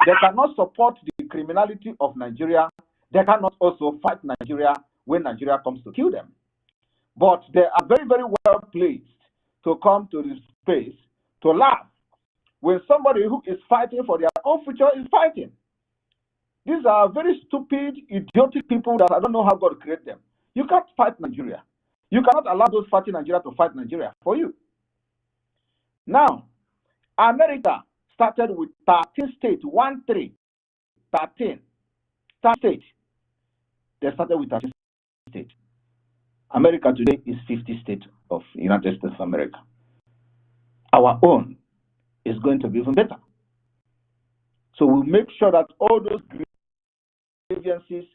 They cannot support the criminality of Nigeria. They cannot also fight Nigeria when Nigeria comes to kill them. But they are very, very well placed to come to this space to laugh when somebody who is fighting for their own future is fighting. These are very stupid, idiotic people that I don't know how God created them. You can't fight Nigeria. You cannot allow those fighting Nigeria to fight Nigeria for you. Now, America started with 13 states, 13 states. They started with 13 states. America today is 50 states of the United States of America. Our own is going to be even better. So we'll make sure that all those grievances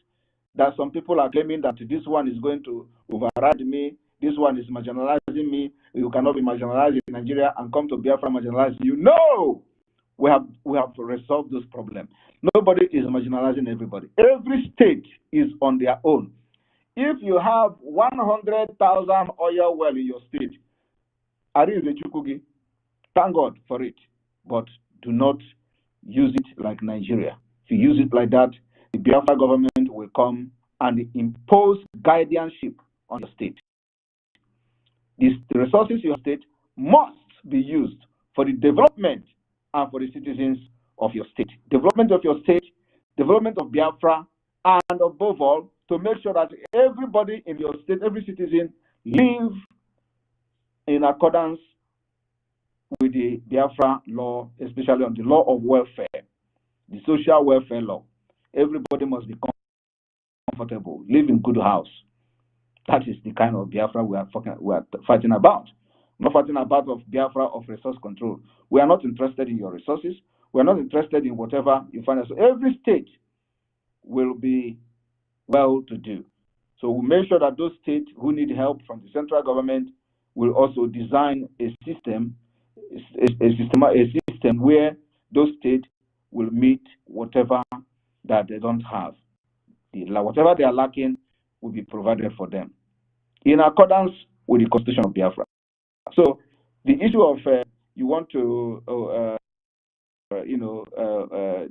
that some people are claiming that this one is going to override me, this one is marginalizing me, you cannot be marginalized in Nigeria and come to Biafra marginalize you. No! We have resolved those problems. Nobody is marginalizing everybody. Every state is on their own. If you have 100,000 oil well in your state, thank God for it, but do not use it like Nigeria. If you use it like that, the Biafra government will come and impose guardianship on your state. The resources in your state must be used for the development and for the citizens of your state. Development of your state, development of Biafra, and above all, to make sure that everybody in your state, every citizen, live in accordance with the Biafra law, especially on the law of welfare, the social welfare law. Everybody must be comfortable, live in good house. That is the kind of Biafra we are fighting about. We're not fighting about of Biafra of resource control. We are not interested in your resources. We are not interested in whatever you find. So every state will be well to do. So we'll make sure that those states who need help from the central government will also design a system where those states will meet whatever that they don't have. Whatever they are lacking will be provided for them in accordance with the Constitution of Biafra. So the issue of you want to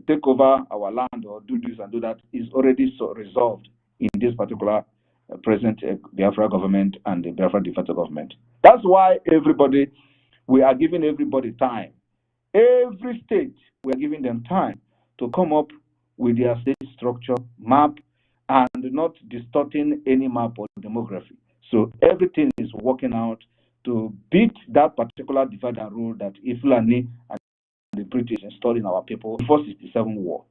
take over our land or do this and do that is already resolved in this particular present Biafra government and the Biafra de facto government. That's why we are giving everybody time. Every state, we are giving them time to come up with their state structure map and not distorting any map or demography. So everything is working out to beat that particular divide and rule that Iflani and the British installed in our people before 1967 war.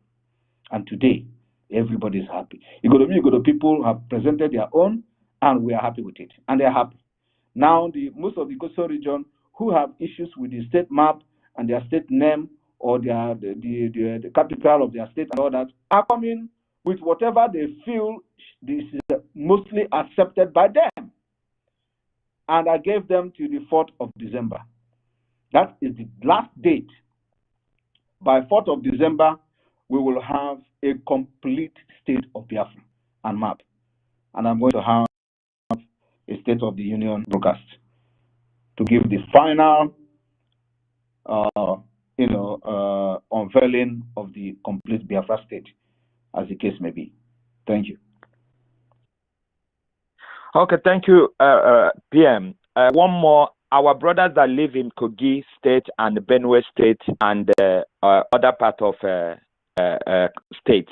And today, everybody is happy. You go to people have presented their own, and we are happy with it. And they are happy. Now, most of the coastal region who have issues with the state map and their state name or the capital of their state and all that are coming with whatever they feel this is mostly accepted by them. And I gave them to the 4th of December. That is the last date. By 4th of December, we will have a complete state of Biafra and map. And I'm going to have a State of the Union broadcast to give the final, unveiling of the complete Biafra state, as the case may be. Thank you. Okay, thank you, PM. One more. Our brothers that live in Kogi State and Benue State and other part of states,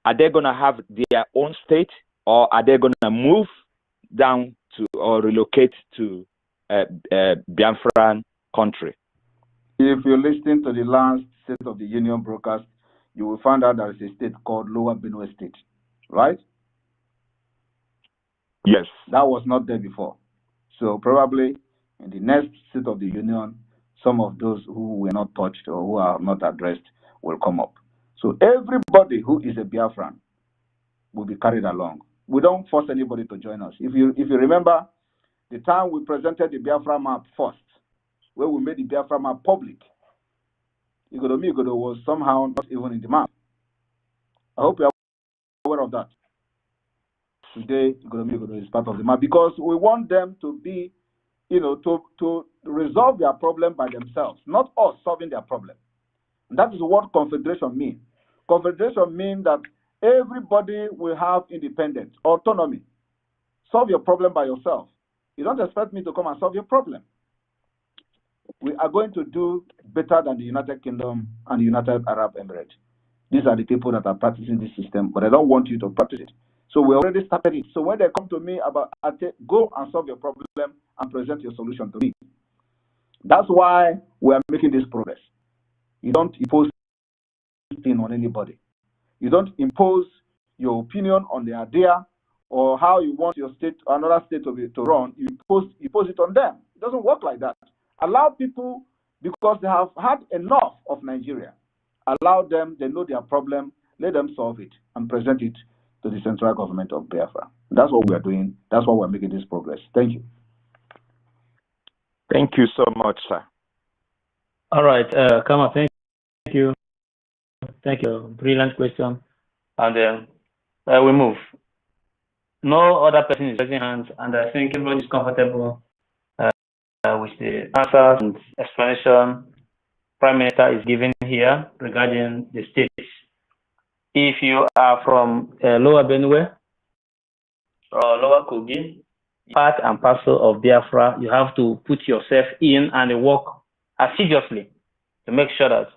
are they going to have their own state, or are they going to move down to or relocate to Biafran country? If you listen to the last State of the Union broadcast, you will find out there is a state called Lower Benue State, right? Yes. That was not there before. So probably in the next State of the Union, some of those who were not touched or who are not addressed will come up. So everybody who is a Biafran will be carried along. We don't force anybody to join us. If you remember, the time we presented the Biafra map first, where we made the Biafra map public, Igodo was somehow not even in the map. I hope you are aware of that. Today, Igodo is part of the map because we want them to be, to resolve their problem by themselves, not us solving their problem. And that is what confederation means. Confederation means that everybody will have independence, autonomy. Solve your problem by yourself. You don't expect me to come and solve your problem. We are going to do better than the United Kingdom and the United Arab Emirates. These are the people that are practicing this system, but I don't want you to practice it. So we already started it. So when they come to me about, go and solve your problem and present your solution to me. That's why we are making this progress. You don't impose thing on anybody. You don't impose your opinion on the idea or how you want your state, another state to run. You impose it on them. It doesn't work like that. Allow people, because they have had enough of Nigeria, allow them, they know their problem, let them solve it and present it to the central government of Biafra. That's what we are doing. That's why we're making this progress. Thank you. Thank you so much, sir. All right, Kama, thank you. Thank you. Brilliant question. And we move. No other person is raising hands, and I think everyone is comfortable with the answers and explanation Prime Minister is giving here regarding the states. If you are from Lower Benue or Lower Kogi, part and parcel of Biafra, you have to put yourself in and work assiduously to make sure that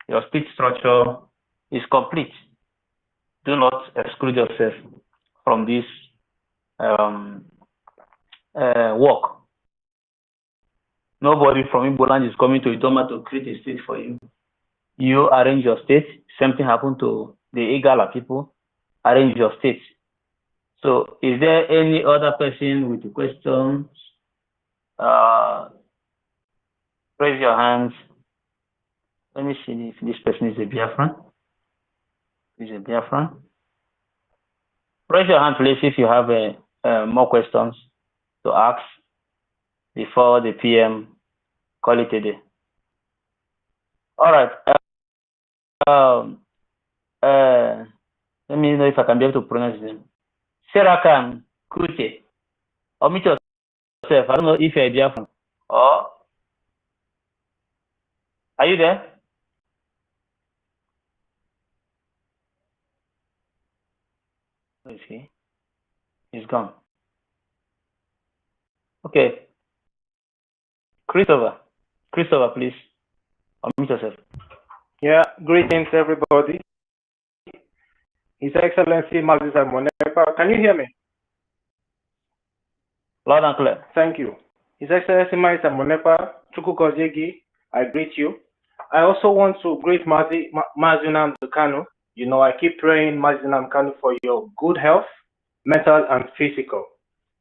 your state structure is complete. Do not exclude yourself from this work. Nobody from Igbo land is coming to Idoma to create a state for you. You arrange your state. Same thing happened to the Igala people. Arrange your state. So, is there any other person with questions? Raise your hands. Let me see if this person is a Biafran. Is a Biafran? Raise your hand, please, if you have more questions to ask before the PM call it a day. All right. Let me know if I can be able to pronounce his name. Serakan Kute. Omit yourself. I don't know if you're a Biafran. Or are you there? Where is he? He's gone. Okay. Christopher, please. Unmute yourself. Yeah, greetings everybody. His Excellency Mazisa Monepa, can you hear me? Loud and clear. Thank you. His Excellency Mazisa Monepa, Chukwukozegi, I greet you. I also want to greet Mazinam Kanu. You know, I keep praying, Mazinam Kanu, for your good health, mental and physical.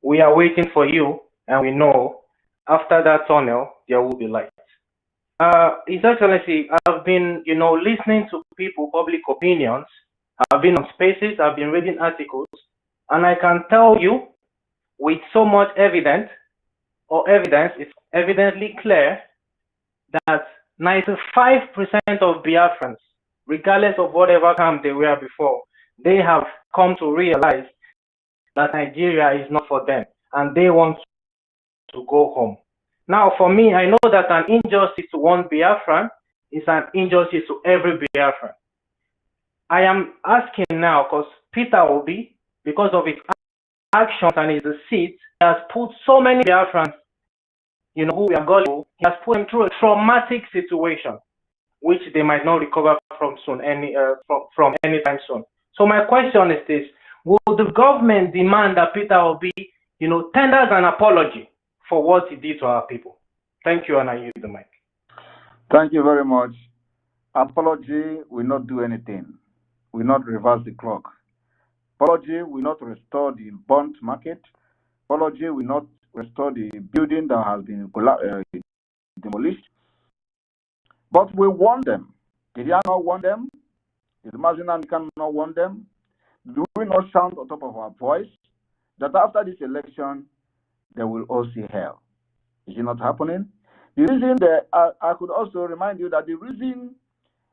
We are waiting for you and we know after that tunnel there will be light. His Excellency, I've been, listening to people, public opinions. I've been on spaces, I've been reading articles, and I can tell you with so much evidence, it's evidently clear that 95% of Biafrans, regardless of whatever camp they were before, they have come to realize that Nigeria is not for them, and they want to go home. Now, for me, I know that an injustice to one Biafran is an injustice to every Biafran. I am asking now because Peter Obi, because of his actions and his deceit, has put so many Biafrans, who we are gullible, he has put them through a traumatic situation, which they might not recover from soon, from anytime soon. So my question is this: will the government demand that Peter Obi, tenders an apology for what he did to our people? Thank you, and I yield the mic. Thank you very much. Apology will not do anything. Will not reverse the clock. Apology will not restore the bond market. Apology will not restore the building that has been demolished. But we want them. Did you not want them? Did Mazinan not want them? Do we not shout on top of our voice that after this election, they will all see hell? Is it not happening? The reason that I could also remind you that the reason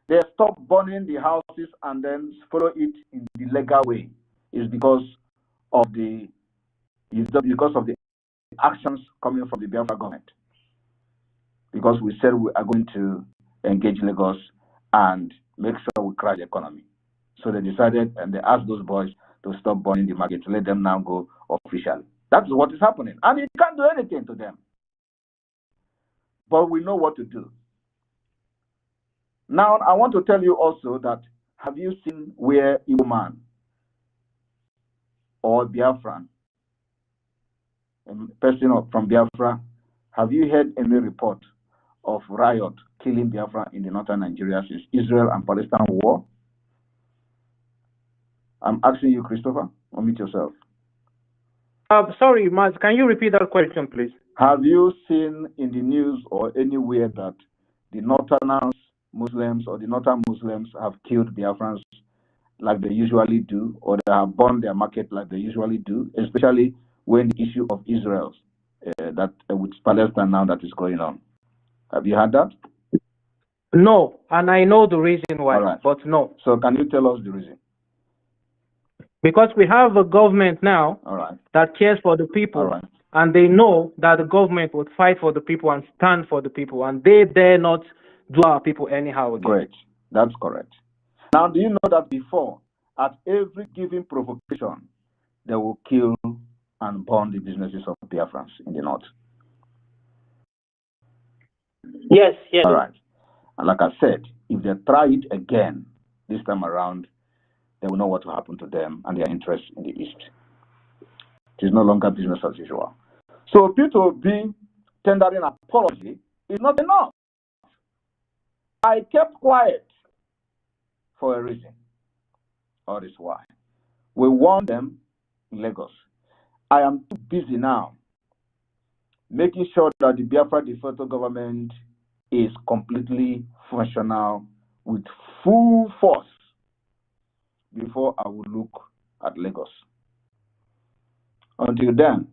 they stopped burning the houses and then follow it in the legal way is because of the actions coming from the Biafra government. Because we said we are going to engage Lagos and make sure we crash the economy. So they decided and they asked those boys to stop burning the market, to let them now go officially. That's what is happening. And you can't do anything to them. But we know what to do. Now, I want to tell you also that, have you seen where Igbo man or Biafran, a person from Biafra, have you heard any report of riot killing Biafra in the northern Nigeria since Israel and Palestine war? I'm asking you, Christopher, unmute yourself. Sorry, Maz, can you repeat that question, please? Have you seen in the news or anywhere that the northern Muslims or the northern Muslims have killed Biafrans like they usually do, or they have burned their market like they usually do, especially when the issue of Israel that with Palestine now that is going on? Have you heard that? No, and I know the reason why, All right. But no. So can you tell us the reason? Because we have a government now All right. that cares for the people, All right. and they know that the government would fight for the people and stand for the people, and they dare not do our people anyhow again. Great. That's correct. Now, do you know that before, at every given provocation, they will kill and burn the businesses of Biafrans in the north? Yes, yes. All right. And like I said, if they try it again this time around, they will know what will happen to them and their interests in the east. It is no longer business as usual. So people being tendering apology is not enough. I kept quiet for a reason. All this why. We want them in Lagos. I am too busy now making sure that the Biafra de facto government is completely functional with full force before I will look at Lagos. Until then,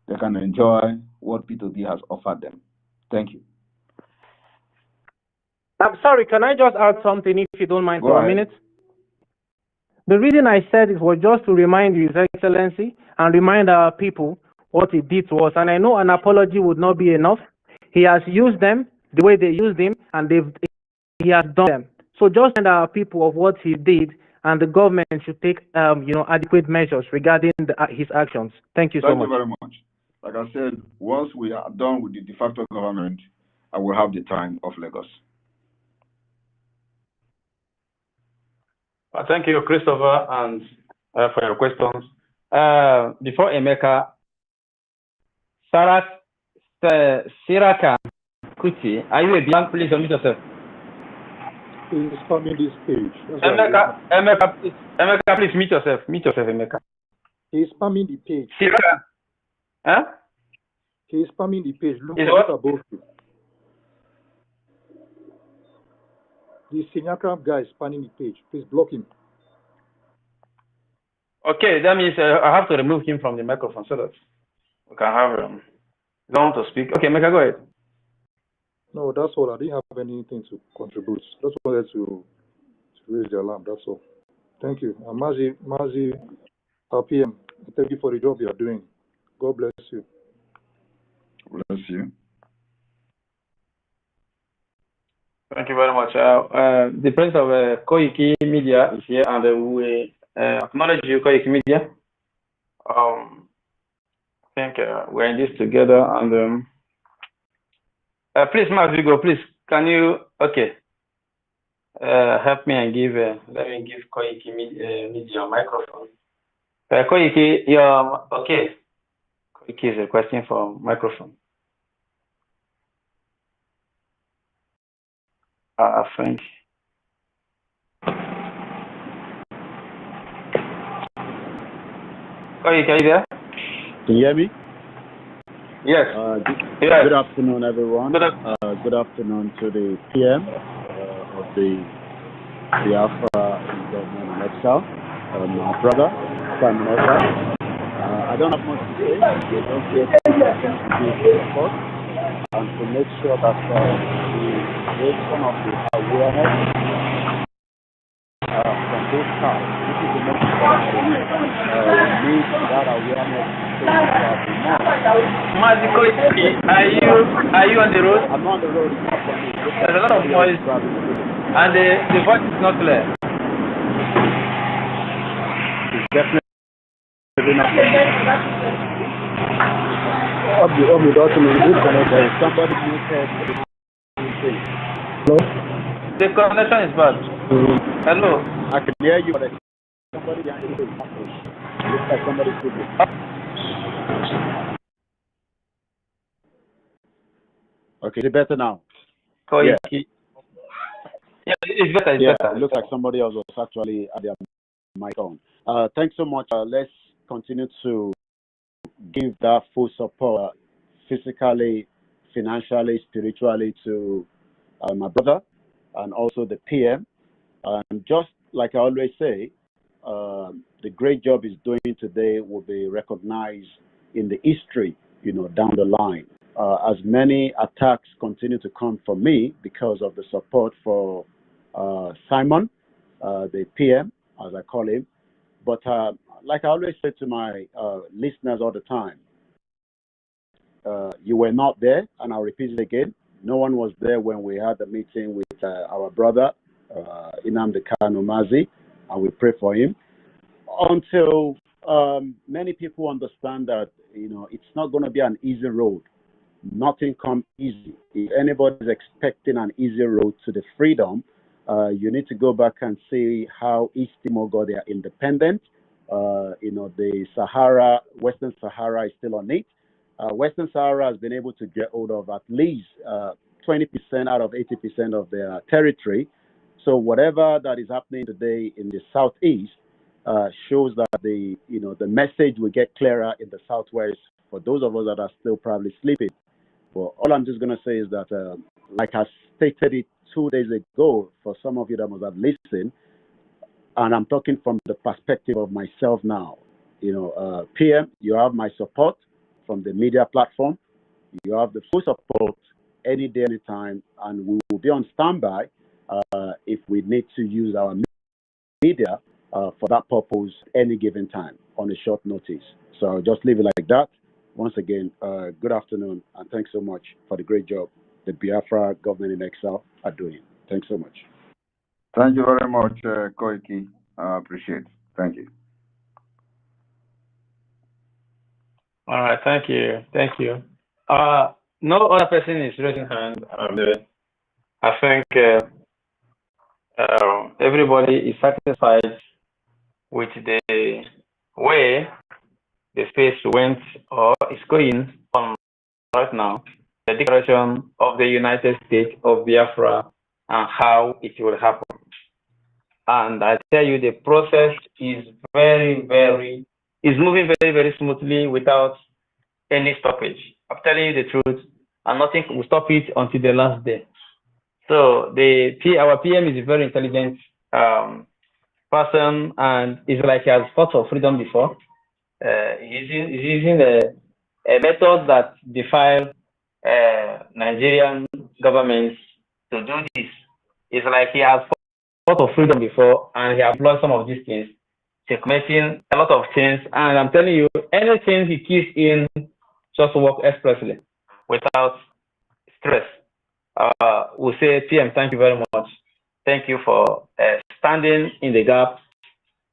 they can enjoy what P2B has offered them. Thank you. I'm sorry, can I just add something if you don't mind for a minute? The reason I said it was just to remind you, His Excellency, and remind our people what he did to us. And I know an apology would not be enough. He has used them the way they used him, and he has done them. So just remind our people of what he did, and the government should take adequate measures regarding his actions. Thank you so much. Thank you very much. Like I said, once we are done with the de facto government, I will have the time of Lagos. Thank you, Christopher, and for your questions. Before Emeka, Siraka Kuti, are you a blank? Please unmute yourself. He's spamming this page. Emeka, please mute yourself. Mute yourself, Emeka. He's spamming the page. Siraka, huh? He's spamming the page. Look Is what? above you. The Sinyakram guy is spamming the page. Please block him. Okay, that means I have to remove him from the microphone so that we can have don't want to speak. Okay, Meka, go ahead. No, that's all. I didn't have anything to contribute. Just wanted to raise the alarm. That's all. Thank you. Mazi, PM, thank you for the job you are doing. God bless you. Bless you. Thank you very much. The Prince of Koiki Media is here, and we acknowledge you, Koiki Media. I think we're in this together, and please, Mazigo, please, can you, help me and give, let me give Koiki Media a microphone. Koiki, okay. Koiki is requesting for microphone. Frank. Koiki, are you there? Can you hear me? Yes. Good afternoon, everyone. Good afternoon to the PM of the Biafra government in exile, my brother, Prime Minister. I don't have much to say. We don't get to support and to make sure that the creation of the awareness from both sides. This is the most important thing. We need that awareness to Mazi Koiki, are you on the road? I'm on the road. There's a lot of noise, and the voice is not clear. It's definitely not clear. There is somebody muted. Hello? The connection is bad. Hello? I can hear you, but somebody behind you. Looks like somebody's speaking. Okay, is it better now? Koiki. Yeah, it's better. It's better. It looks like somebody else was actually at their mic on. Thanks so much. Let's continue to give that full support physically, financially, spiritually to my brother and also the PM. And just like I always say, the great job he's doing today will be recognized in the history, down the line. As many attacks continue to come from me because of the support for Simon, the PM, as I call him. But like I always say to my listeners all the time, you were not there, and I'll repeat it again. No one was there when we had the meeting with our brother, Nnamdi Kanu Mazi, and we pray for him. Until many people understand that, it's not going to be an easy road. Nothing comes easy. If anybody is expecting an easy road to the freedom, you need to go back and see how East Timor got their independence. The Sahara, Western Sahara is still on it. Western Sahara has been able to get hold of at least 20% out of 80% of their territory. So whatever that is happening today in the southeast shows that the message will get clearer in the southwest for those of us that are still probably sleeping. Well, all I'm just going to say is that, like I stated it 2 days ago, for some of you that must have listened, and I'm talking from the perspective of myself now. PM, you have my support from the media platform. You have the full support any day, anytime, and we will be on standby if we need to use our media for that purpose any given time on a short notice. So I'll just leave it like that. Once again, good afternoon, and thanks so much for the great job the Biafra government in exile are doing. Thanks so much. Thank you very much, Koiki. I appreciate it. Thank you. All right, thank you. Thank you. No other person is raising hand. I think everybody is satisfied with the way the space went or is going on right now, the declaration of the United States of Biafra and how it will happen. And I tell you, the process is moving very, very smoothly without any stoppage. I'm telling you the truth, and nothing will stop it until the last day. So our PM is a very intelligent person, and it's like he has fought for freedom before. He's using a method that defy Nigerian governments to do this. It's like he has fought for freedom before, and he has employed some of these things, circulating a lot of things. And I'm telling you, anything he keeps in just work expressly without stress. We'll say, PM, thank you very much. Thank you for standing in the gap.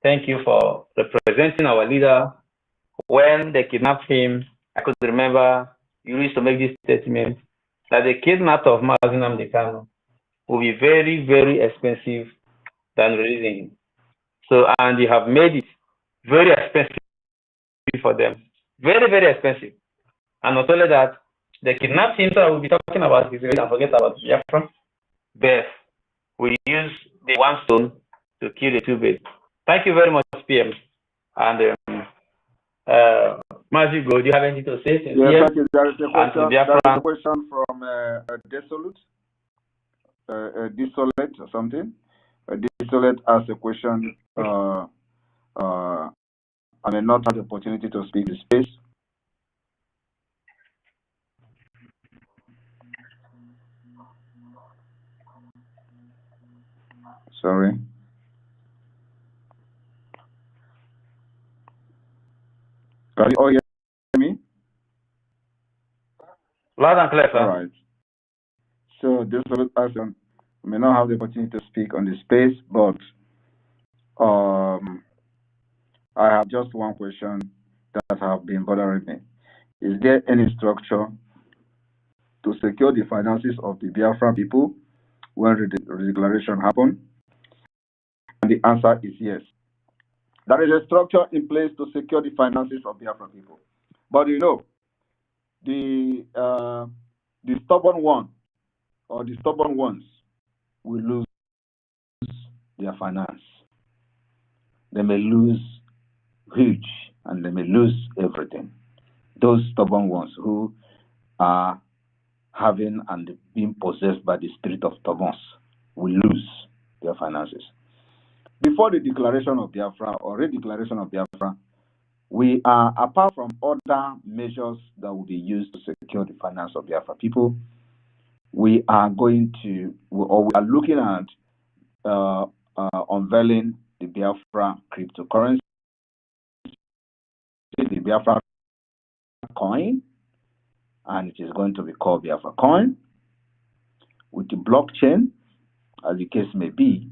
Thank you for representing our leader. When they kidnapped him, I could remember you used to make this statement that the kidnapping of Mazi Nnamdi Kanu will be very, very expensive than releasing him. So, and you have made it very expensive for them. Very, very expensive. And not only that, they kidnapped him, so I will be talking about his race and forget about Biafra. Beth, we use the one stone to kill the two birds. Thank you very much, PM. And Mazi, do you have anything to say? Yes, thank you. There is a question from Desolate. Desolate or something. Desolate asks a question. I may not have the opportunity to speak in space. Sorry. Can you all hear me? Loud and clear, sir. All right. So this person may not have the opportunity to speak on the space, but I have just one question that have been bothering me. Is there any structure to secure the finances of the Biafra people when redeclaration happens? And the answer is yes. There is a structure in place to secure the finances of Biafra people. But you know, the stubborn one or the stubborn ones will lose their finance. They may lose huge and they may lose everything. Those stubborn ones who are having and being possessed by the spirit of stubbornness will lose their finances. Before the declaration of Biafra or redeclaration of Biafra, we are, apart from other measures that will be used to secure the finance of Biafra people, we are going to, or we are looking at unveiling the Biafra cryptocurrency, the Biafra coin, and it is going to be called Biafra coin with the blockchain, as the case may be.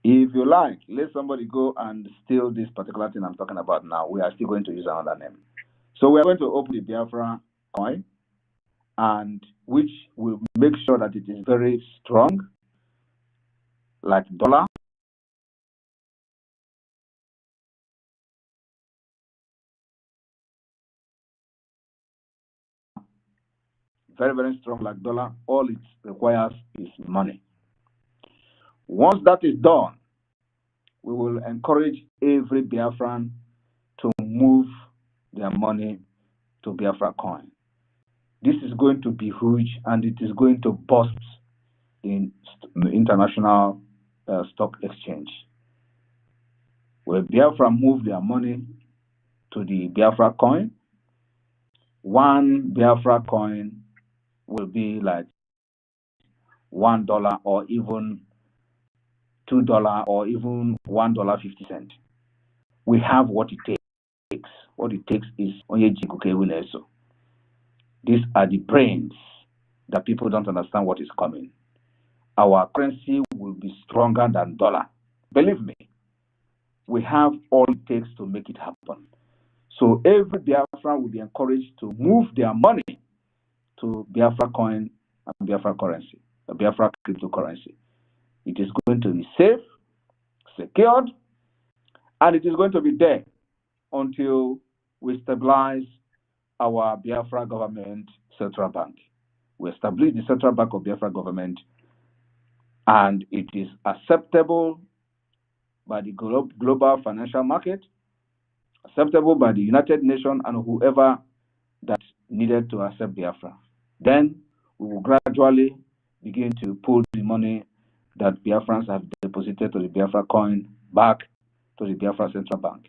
If you like, let somebody go and steal this particular thing I'm talking about now. We are still going to use another name. So we are going to open the Biafra coin, and which will make sure that it is very strong, like dollar. Very, very strong like dollar. All it requires is money. Once that is done, we will encourage every Biafran to move their money to Biafra coin. This is going to be huge, and it is going to boost the international stock exchange. Where Biafra move their money to the Biafra coin, one Biafra coin will be like $1 or even $2 or even $1.50. We have what it takes. What it takes is Onyeji. These are the brains that people don't understand what is coming. Our currency will be stronger than dollar. Believe me, we have all it takes to make it happen. So every Biafra will be encouraged to move their money to Biafra coin and Biafra currency, Biafra cryptocurrency. It is going to be safe, secured, and it is going to be there until we stabilize our Biafra government central bank. We establish the central bank of Biafra government, and it is acceptable by the global financial market, acceptable by the United Nations and whoever that needed to accept Biafra. Then we will gradually begin to pull the money that Biafrans have deposited to the Biafra coin back to the Biafra Central Bank.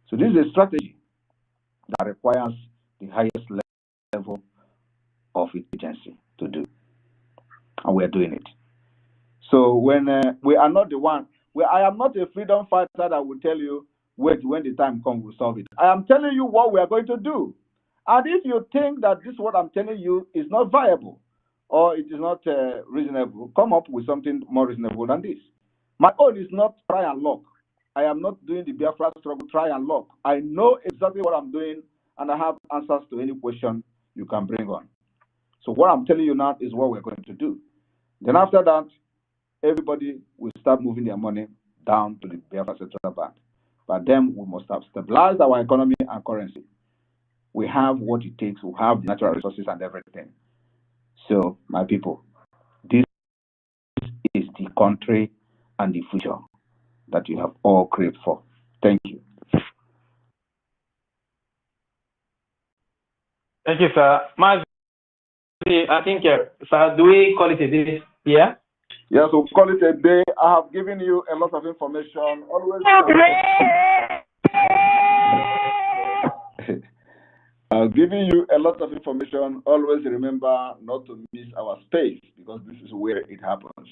So this is a strategy that requires the highest level of intelligence to do, and we are doing it. So when we are not the one, I am not a freedom fighter that will tell you, wait, when the time comes, we'll solve it. I am telling you what we are going to do. And if you think that this what I'm telling you is not viable or it is not reasonable, come up with something more reasonable than this. My own is not try and lock. I am not doing the Biafra struggle try and lock. I know exactly what I'm doing, and I have answers to any question you can bring on. So what I'm telling you now is what we're going to do. Then after that, everybody will start moving their money down to the Biafra Central Bank. But then we must have stabilized our economy and currency. We have what it takes. We have natural resources and everything. So, my people, this is the country and the future that you have all craved for. Thank you. Thank you, sir. I think, sir, do we call it a day here? Yes, we'll call it a day. I have given you a lot of information. Always. I've given you a lot of information. Always remember not to miss our space, because this is where it happens.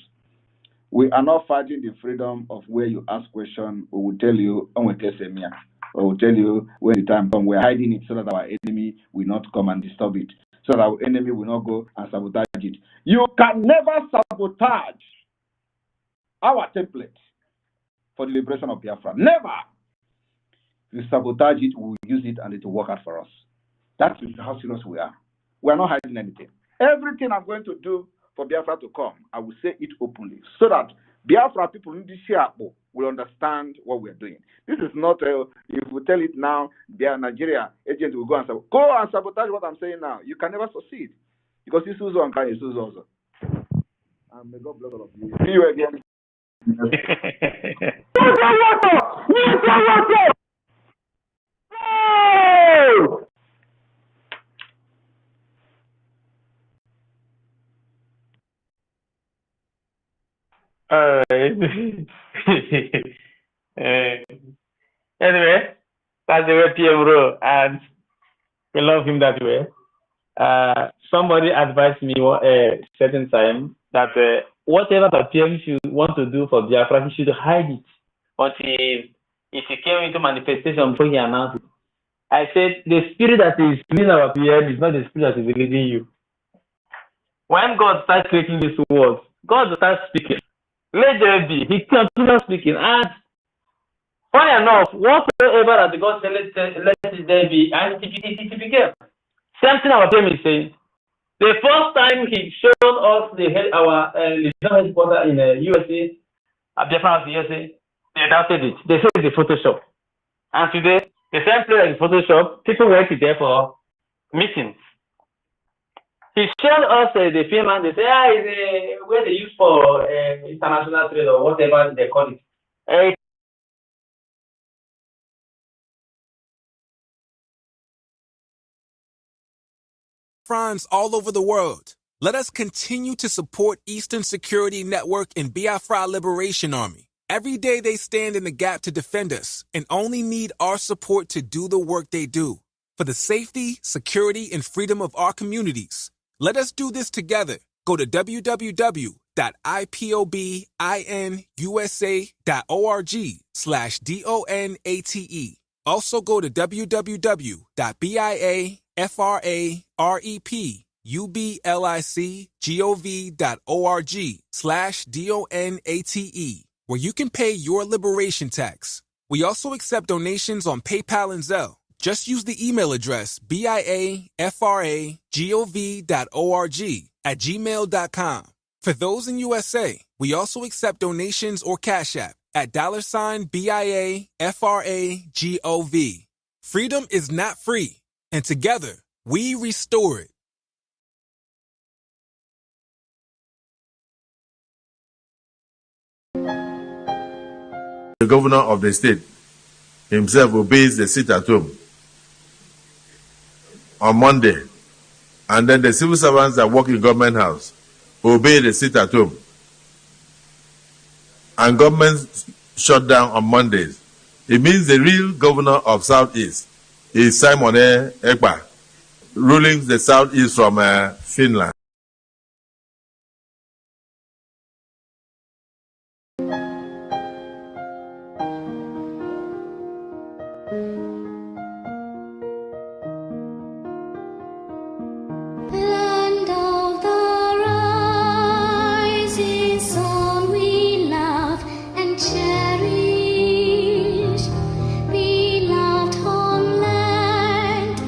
We are not fighting the freedom of where you ask questions. We will tell you, we will tell you when the time comes. We're hiding it so that our enemy will not come and disturb it, so that our enemy will not go and sabotage it. You can never sabotage our template for the liberation of Biafra. Never. If you sabotage it, we will use it and it will work out for us. That's how serious we are. We are not hiding anything. Everything I'm going to do for Biafra to come, I will say it openly, so that Biafra people in this year will understand what we are doing. This is not, if we tell it now, Nigeria agent will go and sabotage what I'm saying now. You can never succeed, because this is one kind, this is also. And may God bless all of you. See you again. Anyway, that's the way PM wrote, and we love him that way. Somebody advised me a certain time that whatever the PM should want to do for Biafra, he should hide it until if he came into manifestation before he announced it. I said, the spirit that is leading our PM is not the spirit that is leading you. When God starts creating these words, God starts speaking. Let there be. He continues speaking. And funny enough, whatsoever that God said, let there be, and it became. Same thing our PM is saying. The first time he showed us our regional headquarters in the USA, Biafra USA, they doubted it. They said it's a Photoshop. And today, the same place as Photoshop, people went there for meetings. He showed us the film and they say, it's where they use for international trade or whatever they call it. Friends all over the world, let us continue to support Eastern Security Network and Biafra Liberation Army. Every day they stand in the gap to defend us and only need our support to do the work they do. For the safety, security, and freedom of our communities, let us do this together. Go to www.ipobinUSA.org/DONATE. Also go to www.biafrarepublicgov.org/DONATE, where you can pay your liberation tax. We also accept donations on PayPal and Zelle. Just use the email address biafragov.org@gmail.com. For those in USA, we also accept donations or Cash App at $BIAFRAGOV. Freedom is not free, and together we restore it. The governor of the state himself obeys the sit at home on Monday, and then the civil servants that work in government house obey the sit at home, and government shut down on Mondays, it means the real governor of Southeast is Simon Ekpa, ruling the Southeast from Finland. Land of the rising sun, we love and cherish, beloved homeland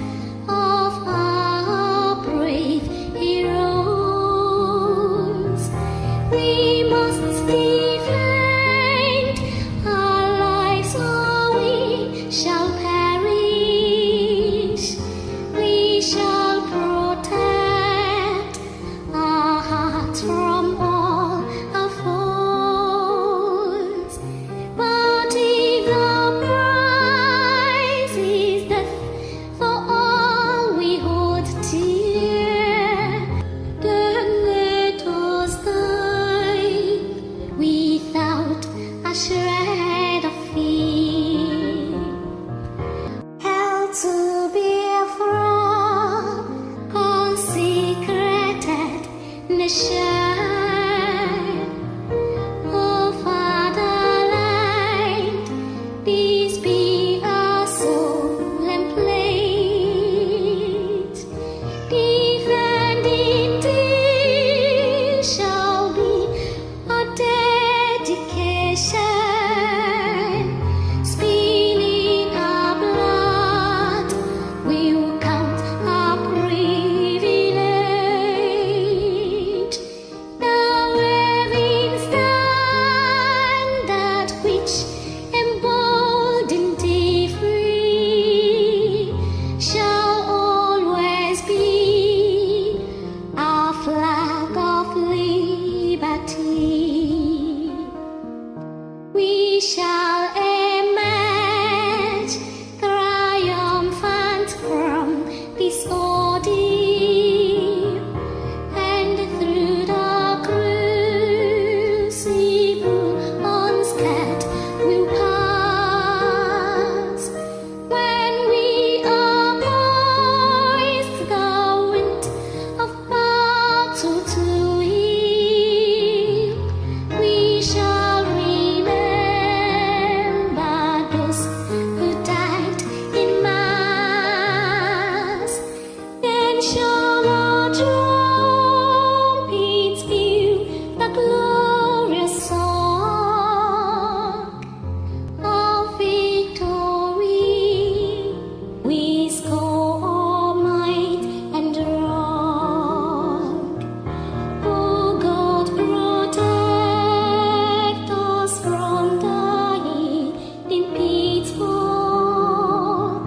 of our brave heroes. We must defend our lives, or we shall perish. We shall protect our hearts from all our foes. But if the prize is death for all we hold dear, then let us die without a shred of fear. Hell to Biafra, consecrated nation, oh fatherland, this be our solemn pledge. Defending thee shall be our dedication. Spilling our blood will count our privilege. The waving standard which emboldened thee free shall always be our flag of liberty. We shall emerge triumphant from this ordeal, and through the crucible unscared we'll pass. When we are poised the wind of battle to yield, we shall remember those who died in mass. Then shall our trumpets peal the glorious song of victory. We score might and wrong. Oh God, protect us from dying in pitfall.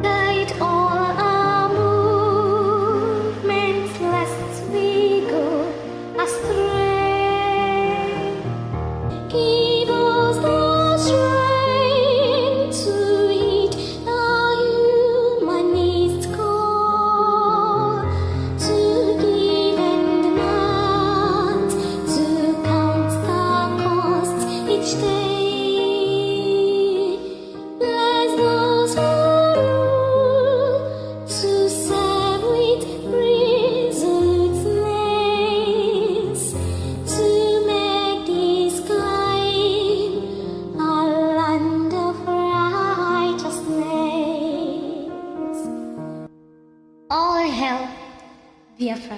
Guide all our movements, lest we go astray. Give us the strength to heed the humanist call, to give and not to count the cost each day. Bless those who rule to serve with resoluteness, to make this kind a land of righteousness. All hail Biafra.